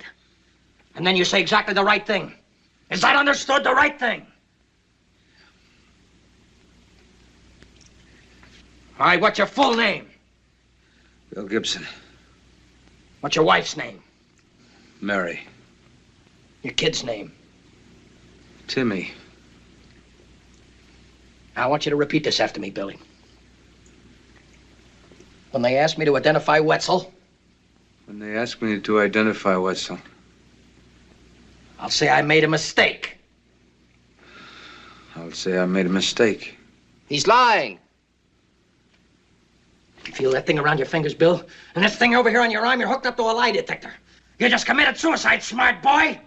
And then you say exactly the right thing. Is that understood? The right thing? All right, what's your full name? Bill Gibson. What's your wife's name? Mary. Your kid's name? Timmy. Now, I want you to repeat this after me, Billy. When they asked me to identify Wetzel... When they asked me to identify Wetzel... I'll say I made a mistake. I'll say I made a mistake. He's lying. You feel that thing around your fingers, Bill? And this thing over here on your arm, you're hooked up to a lie detector. You just committed suicide, smart boy.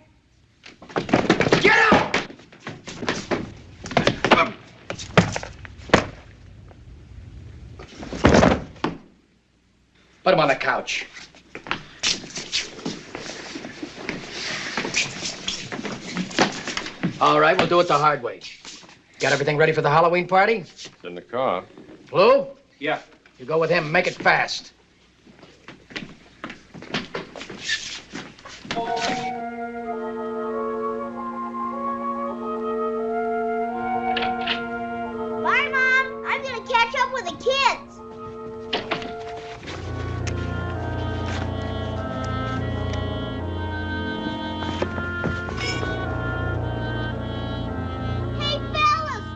Get out! Put him on the couch. All right, we'll do it the hard way. Got everything ready for the Halloween party? It's in the car. Lou? Yeah. You go with him. Make it fast. Bye, Mom. I'm gonna catch up with the kids. Hey, fellas!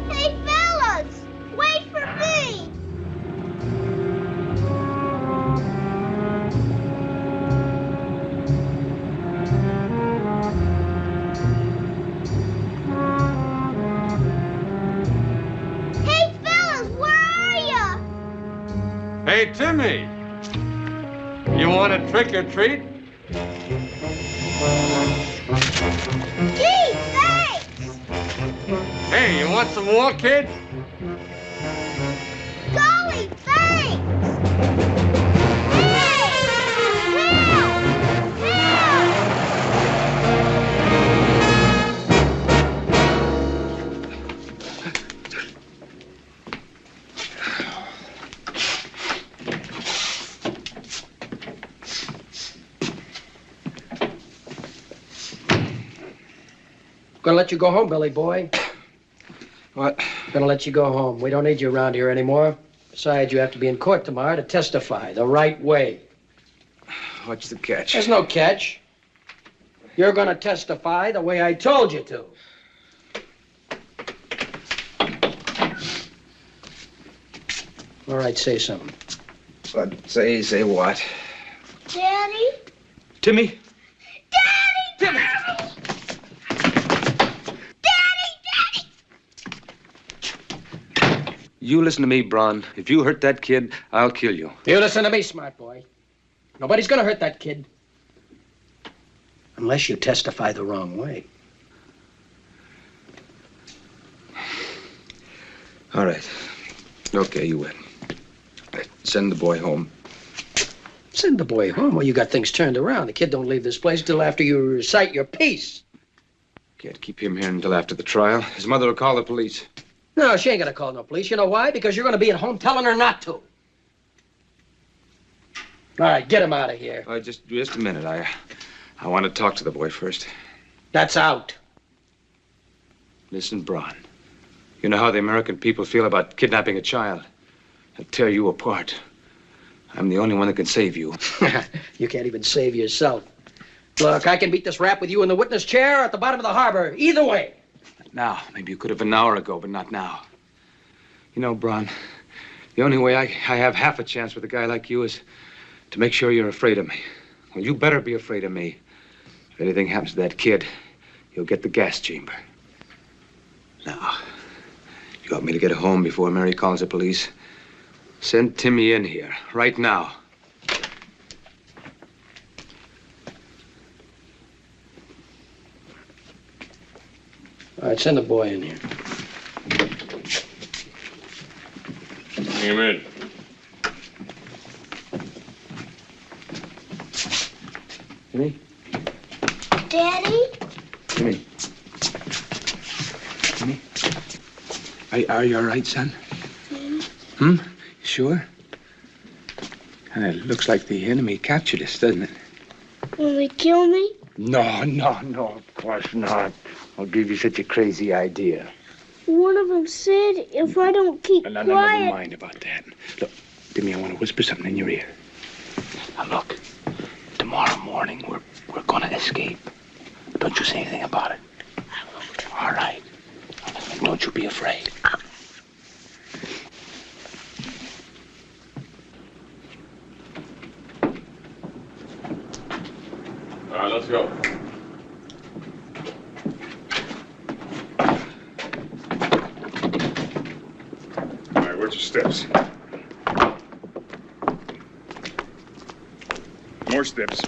Hey, fellas! Wait for me! Hey, fellas, where are ya? Hey, Timmy! You want a trick or treat? Gee, thanks! Hey, you want some more, kid? Golly, thanks! Hey! Help! Help! Gonna let you go home, Billy boy. What? Gonna let you go home. We don't need you around here anymore. Besides, you have to be in court tomorrow to testify the right way. What's the catch? There's no catch. You're gonna testify the way I told you to. All right, say something. What? Say what? Daddy? Timmy? Daddy! You listen to me, Bron. If you hurt that kid, I'll kill you. You listen to me, smart boy. Nobody's gonna hurt that kid. Unless you testify the wrong way. All right. Okay, you win. Send the boy home. Send the boy home? Well, you got things turned around. The kid don't leave this place till after you recite your piece. Can't keep him here until after the trial. His mother will call the police. No, she ain't gonna call no police. You know why? Because you're gonna be at home telling her not to. All right, get him out of here. Just a minute. I want to talk to the boy first. That's out. Listen, Bron. You know how the American people feel about kidnapping a child. They'll tear you apart. I'm the only one that can save you. You can't even save yourself. Look, I can beat this rap with you in the witness chair or at the bottom of the harbor. Either way. Now. Maybe you could have an hour ago, but not now. You know, Bron, the only way I have half a chance with a guy like you is to make sure you're afraid of me. Well, you better be afraid of me. If anything happens to that kid, you'll get the gas chamber. Now, You want me to get home before Mary calls the police? Send Timmy in here, right now. All right, send the boy in here. Bring him in. Timmy? Daddy? Timmy. Timmy? Are you all right, son? Hmm? You sure? It looks like the enemy captured us, doesn't it? Will they kill me? No, of course not. I'll give you such a crazy idea. One of them said if I don't keep No, quiet... never mind about that. Look, Timmy, I want to whisper something in your ear. Now, look. Tomorrow morning, we're going to escape. Don't you say anything about it. I won't. All right. And don't you be afraid. All right, let's go. All right, where's your steps? More steps.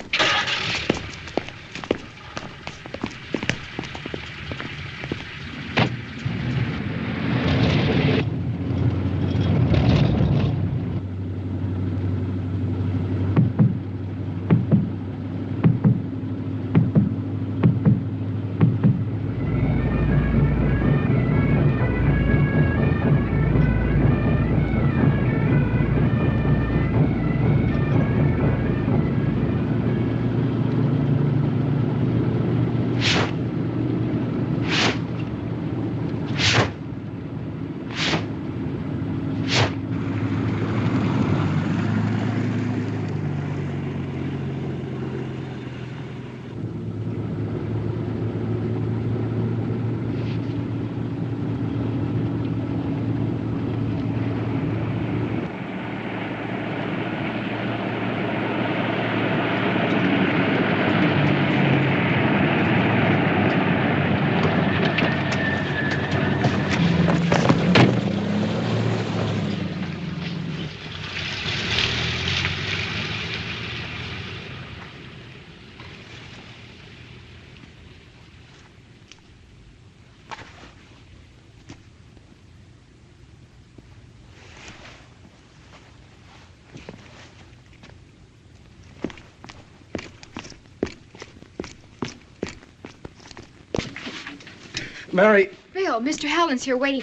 Mary. Bill, Mr. Helen's here waiting.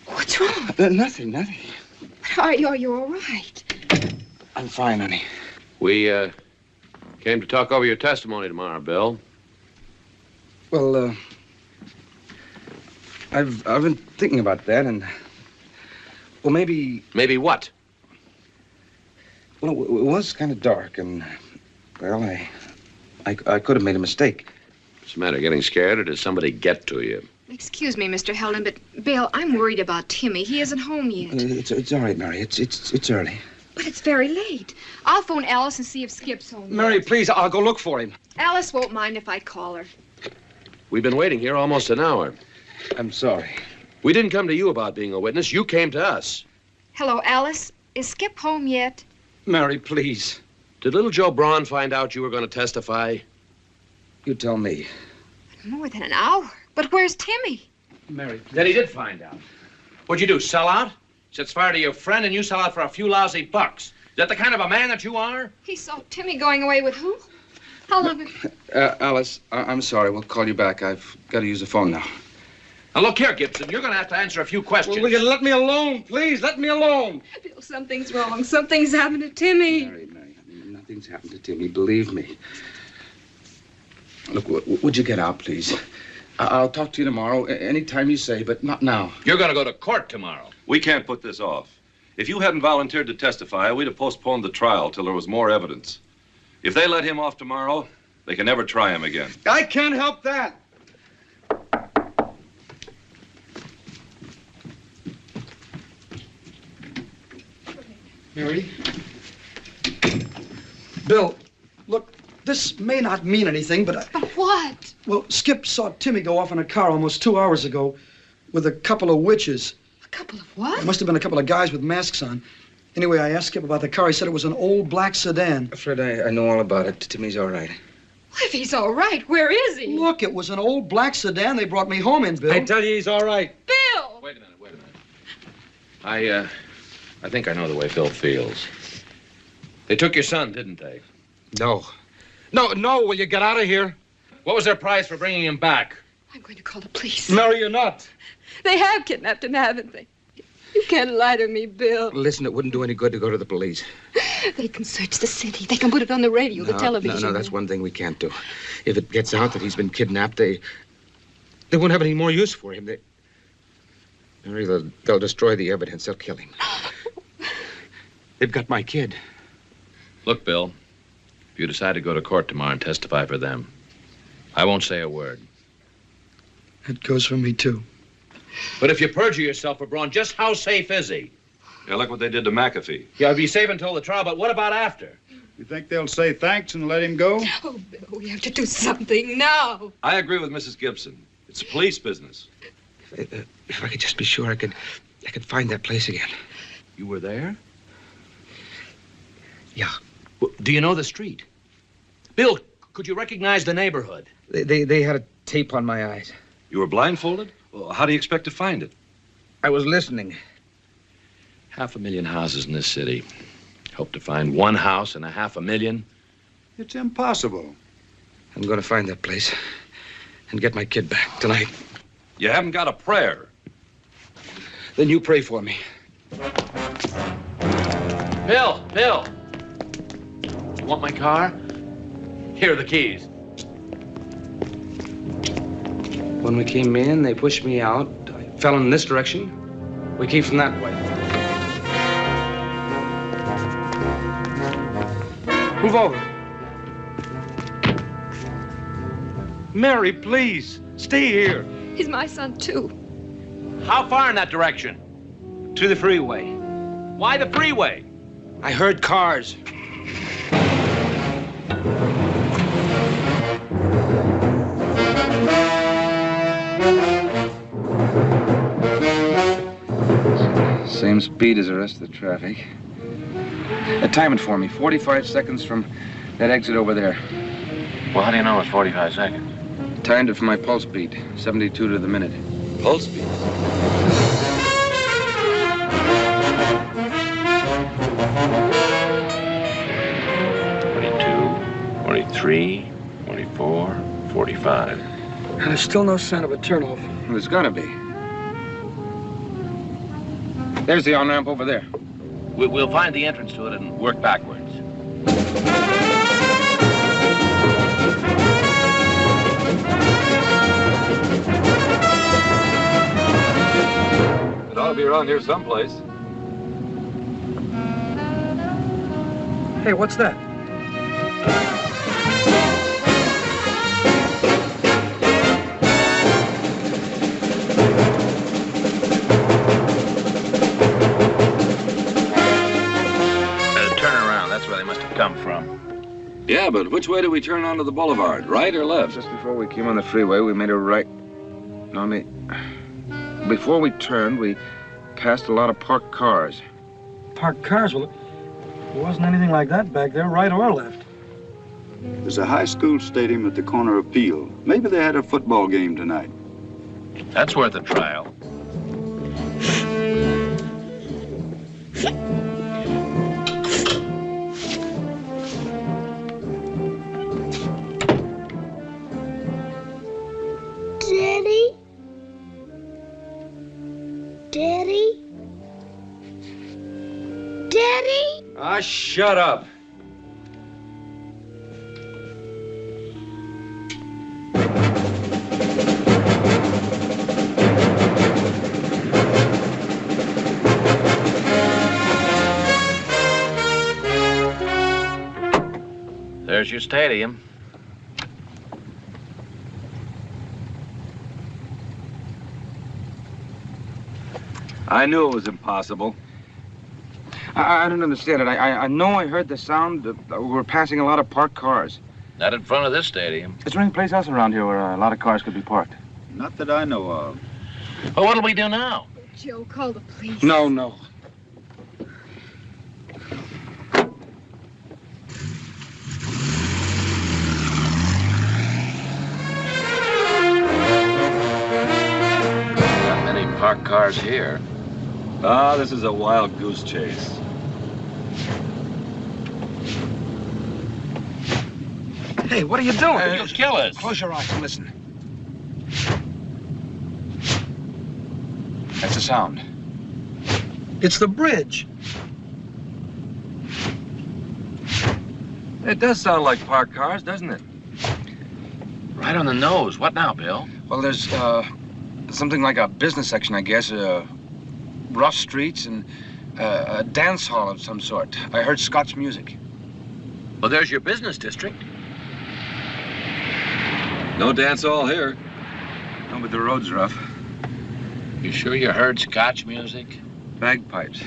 What's wrong? Nothing. Are you all right? I'm fine, honey. We, came to talk over your testimony tomorrow, Bill. Well, I've been thinking about that, and... Well, maybe... Maybe what? Well, it was kind of dark, and... Well, I could have made a mistake. What's the matter, getting scared, or did somebody get to you? Excuse me, Mr. Helen, but Bill, I'm worried about Timmy. He isn't home yet. It's all right, Mary. It's early. But it's very late. I'll phone Alice and see if Skip's home. Mary, please, I'll go look for him. Alice won't mind if I call her. We've been waiting here almost an hour. I'm sorry. We didn't come to you about being a witness. You came to us. Hello, Alice. Is Skip home yet? Mary, please. Did little Joe Braun find out you were going to testify? You tell me. More than an hour. But where's Timmy? Mary. Then he did find out. What'd you do, sell out? Sets fire to your friend and you sell out for a few lousy bucks. Is that the kind of a man that you are? He saw Timmy going away with who? How long have... Alice, I'm sorry. We'll call you back. I've got to use the phone now. Now, look here, Gibson. You're going to have to answer a few questions. Well, will you let me alone, please? Let me alone. Bill, something's wrong. Something's happened to Timmy. Mary, nothing's happened to Timmy. Believe me. Look, would you get out, please? I'll talk to you tomorrow, anytime you say, but not now. You're going to go to court tomorrow. We can't put this off. If you hadn't volunteered to testify, we'd have postponed the trial till there was more evidence. If they let him off tomorrow, they can never try him again. I can't help that. Mary? Bill, look, this may not mean anything, but But what? Well, Skip saw Timmy go off in a car almost 2 hours ago. with a couple of witches. A couple of what? It must have been a couple of guys with masks on. Anyway, I asked Skip about the car. He said it was an old black sedan. Fred, I know all about it. Timmy's all right. Well, if he's all right, where is he? Look, it was an old black sedan they brought me home in, Bill. I tell you, he's all right. Bill! Wait a minute. I think I know the way Bill feels. They took your son, didn't they? No. No, will you get out of here? What was their price for bringing him back? I'm going to call the police. No, you're not. They have kidnapped him, haven't they? You can't lie to me, Bill. Listen, it wouldn't do any good to go to the police. They can search the city. They can put it on the radio, the television. No, that's one thing we can't do. If it gets out that he's been kidnapped, they won't have any more use for him. They'll destroy the evidence. They'll kill him. They've got my kid. Look, Bill, if you decide to go to court tomorrow and testify for them, I won't say a word. That goes for me, too. But if you perjure yourself for Braun, just how safe is he? Yeah, look what they did to McAfee. Yeah, he'll be safe until the trial, but what about after? You think they'll say thanks and let him go? Oh, Bill, we have to do something now. I agree with Mrs. Gibson. It's a police business. If I could just be sure I could find that place again. You were there? Yeah. Well, do you know the street? Bill, could you recognize the neighborhood? They had a tape on my eyes. You were blindfolded? Well, how do you expect to find it? I was listening. 500,000 houses in this city. Hope to find one house in 500,000. It's impossible. I'm going to find that place and get my kid back tonight. You haven't got a prayer. Then you pray for me. Bill! You want my car? Here are the keys. When we came in, they pushed me out. I fell in this direction. We came from that way. Move over. Mary, please, stay here. He's my son, too. How far in that direction? To the freeway. Why the freeway? I heard cars. Same speed as the rest of the traffic. Time it for me. 45 seconds from that exit over there. Well, how do you know it's 45 seconds? Timed it for my pulse beat. 72 to the minute. Pulse beat? 43, 44, 45. And there's still no sign of a turnoff. There's gotta be. There's the on-ramp over there. We'll find the entrance to it and work backwards. It ought to be around here someplace. Hey, what's that? Come from. Yeah, but which way do we turn onto the boulevard? Right or left? Just before we came on the freeway, we made a right. No, before we turned, we passed a lot of parked cars. Parked cars? Well, there wasn't anything like that back there, right or left. There's a high school stadium at the corner of Peel. Maybe they had a football game tonight. That's worth a trial. Daddy? Ah, shut up. There's your stadium. I knew it was impossible. I don't understand it. I know I heard the sound. We were passing a lot of parked cars. Not in front of this stadium. Is there any place else around here where a lot of cars could be parked? Not that I know of. Well, what'll we do now? Joe, call the police. No, no. Not many parked cars here. Ah, this is a wild goose chase. Hey, what are you doing? You'll kill us. Close your eyes and listen. That's the sound. It's the bridge. It does sound like parked cars, doesn't it? Right on the nose. What now, Bill? Well, there's something like a business section, I guess. Rough streets and a dance hall of some sort. I heard Scotch music. Well, there's your business district. No dance hall here. No, but the road's rough. You sure you heard Scotch music? Bagpipes.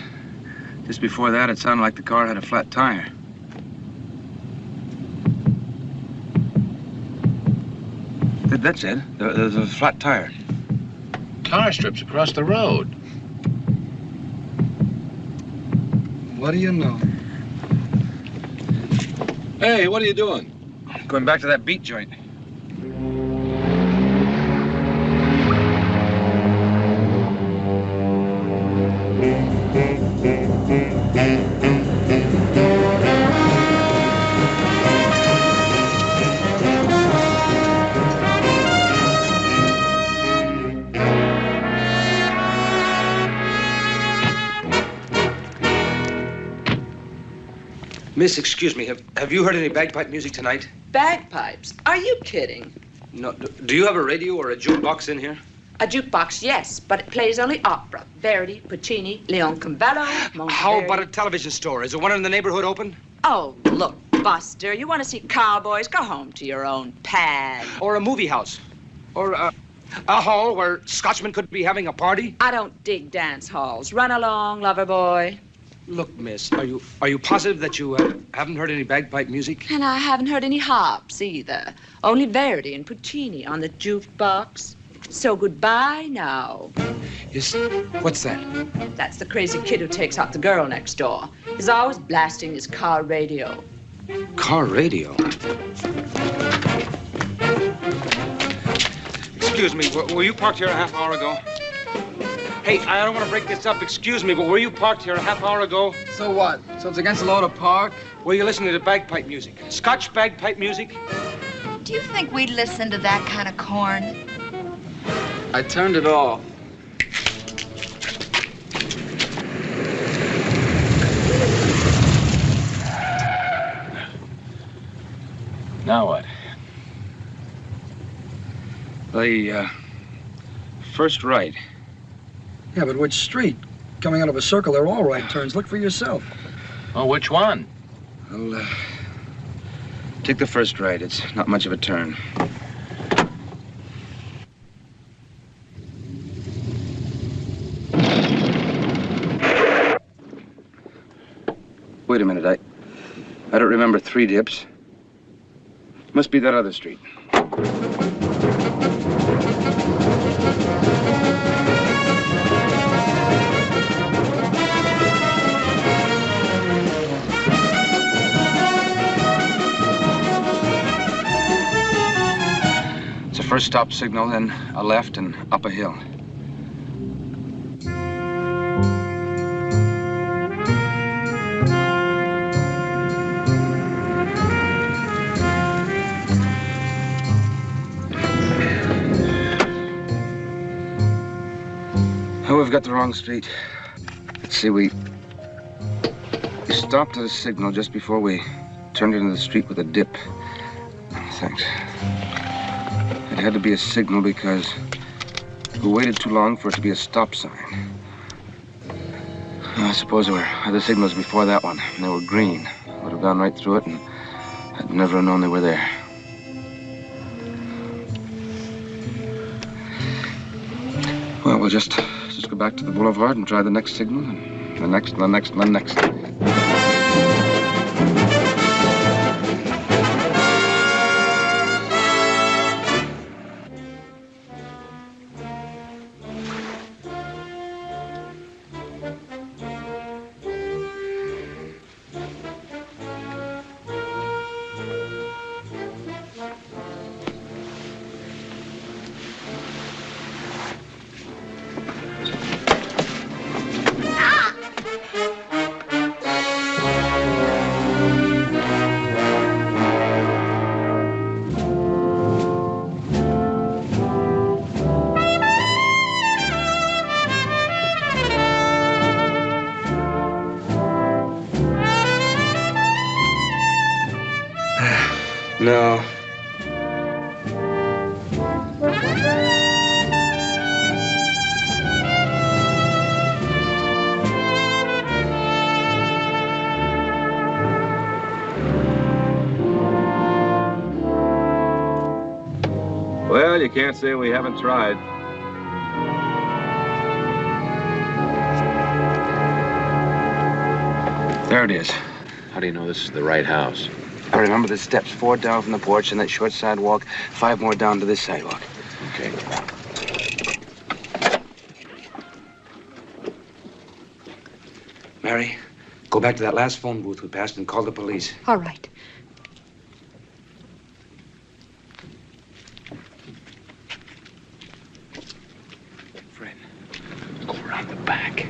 Just before that, it sounded like the car had a flat tire. That's it. There's a flat tire. Tar strips across the road. What do you know? Hey, what are you doing? Going back to that beat joint. Miss, excuse me, have you heard any bagpipe music tonight? Bagpipes? Are you kidding? No. Do you have a radio or a jukebox in here? A jukebox, yes, but it plays only opera. Verdi, Puccini, Leoncavallo, Monteverdi. How about a television store? Is there one in the neighborhood open? Oh, look, Buster, you want to see cowboys? Go home to your own pad. Or a movie house? Or a hall where Scotchmen could be having a party? I don't dig dance halls. Run along, lover boy. Look, miss, are you positive that you haven't heard any bagpipe music? And I haven't heard any hops either. Only Verdi and Puccini on the jukebox. So goodbye now. What's that? That's the crazy kid who takes out the girl next door. He's always blasting his car radio. Car radio? Excuse me, were you parked here a half hour ago? Hey, I don't want to break this up, excuse me, but were you parked here a half hour ago? So what? So it's against the law to park? Were you listening to bagpipe music? Scotch bagpipe music? Do you think we'd listen to that kind of corn? I turned it off. Now what? The, first right. Yeah, but which street? Coming out of a circle, they're all right turns. Look for yourself. Oh, which one? I'll, take the first right. It's not much of a turn. Wait a minute, I don't remember 3 dips. Must be that other street. It's a first stop signal, then a left and up a hill. Oh, we've got the wrong street. Let's see, we stopped at a signal just before we turned into the street with a dip. Thanks. It had to be a signal because we waited too long for it to be a stop sign. I suppose there were other signals before that one, and they were green. I would have gone right through it, and I'd never known they were there. Well, we'll just go back to the boulevard and try the next signal, and the next, and the next, and the next. No. Well, you can't say we haven't tried. There it is. How do you know this is the right house? I remember the steps, 4 down from the porch and that short sidewalk, 5 more down to this sidewalk. Okay. Mary, go back to that last phone booth we passed and call the police. All right. Go around the back.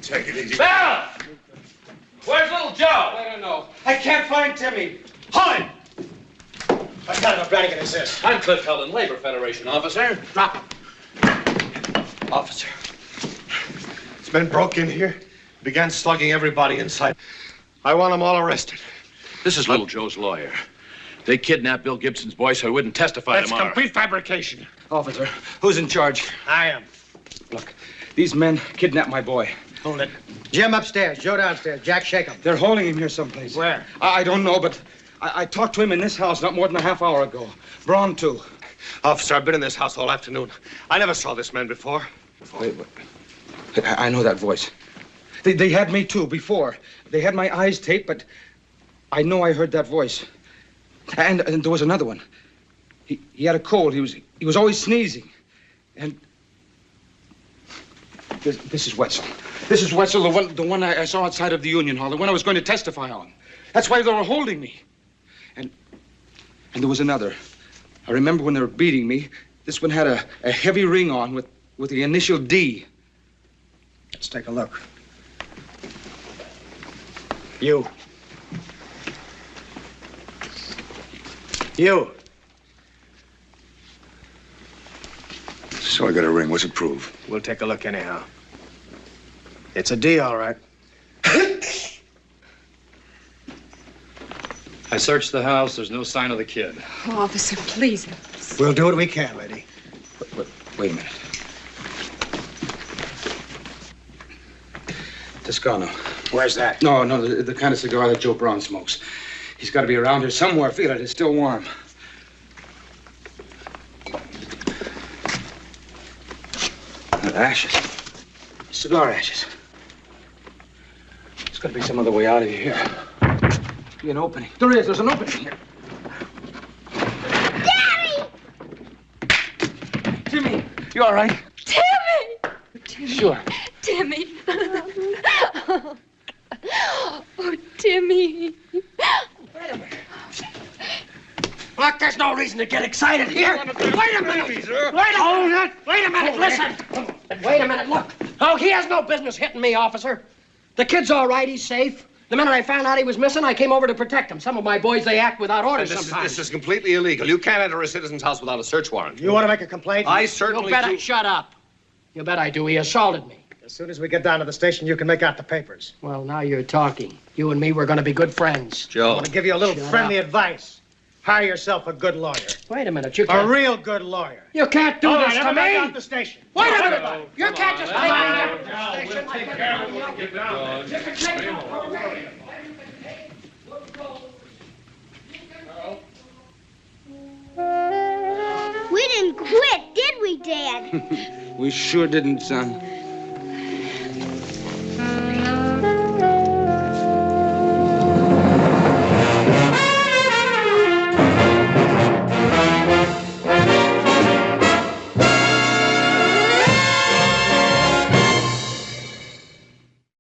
Take it easy. Bell! Where's little Joe? I don't know. I can't find Timmy. Holly! What kind of a brannigan is this? I'm Cliff Heldon, Labor Federation officer. Drop him. Officer. It's been broke in here. Began slugging everybody inside. I want them all arrested. This is Little Joe's lawyer. They kidnapped Bill Gibson's boy so he wouldn't testify That's tomorrow. complete fabrication. Officer, who's in charge? I am. Look, these men kidnapped my boy. Hold it. Jim upstairs, Joe downstairs. Jack, shake him. They're holding him here someplace. Where? I don't know, but I talked to him in this house not more than a half hour ago. Braun, too. Officer, I've been in this house all afternoon. I never saw this man before. Wait. I know that voice. They had me, too, before. They had my eyes taped, but I know I heard that voice. And there was another one. He had a cold. He was always sneezing. And this is Wetzel. This is Wetzel, the one I saw outside of the Union Hall, the one I was going to testify on. That's why they were holding me. And there was another. I remember when they were beating me, this one had a heavy ring on with the initial D. Let's take a look. You. So I got a ring. What's it prove? We'll take a look anyhow. It's a D, all right. I searched the house. There's no sign of the kid. Oh, officer, please. We'll do what we can, lady. Wait a minute. Toscano. Where's that? No, the kind of cigar that Joe Braun smokes. He's got to be around here somewhere. Feel it. It's still warm. Ashes. Cigar ashes. There's got to be some other way out of here. Be an opening. There is. There's an opening here. Daddy! Timmy, you all right? Timmy! Sure. Timmy. Oh, Timmy. Wait a minute. Look, there's no reason to get excited here. Wait a minute. Wait a minute. Listen. Wait a minute. Look. Oh, he has no business hitting me, officer. The kid's all right. He's safe. The minute I found out he was missing, I came over to protect him. Some of my boys, they act without orders sometimes. This is completely illegal. You can't enter a citizen's house without a search warrant. You want to make a complaint? I certainly You bet do. Shut up. You bet I do. He assaulted me. As soon as we get down to the station, you can make out the papers. Well, now you're talking. You and me, we're going to be good friends. I Joe. want to give you a little Shut friendly up. advice. Hire yourself a good lawyer. Wait a minute. You A can't. real good lawyer. You can't do All this right, to everybody me. out the station. Wait a minute. You can't just take me down to the We'll station. take care of it when we get down. You can take me away. We didn't quit, did we, Dad? We sure didn't, son.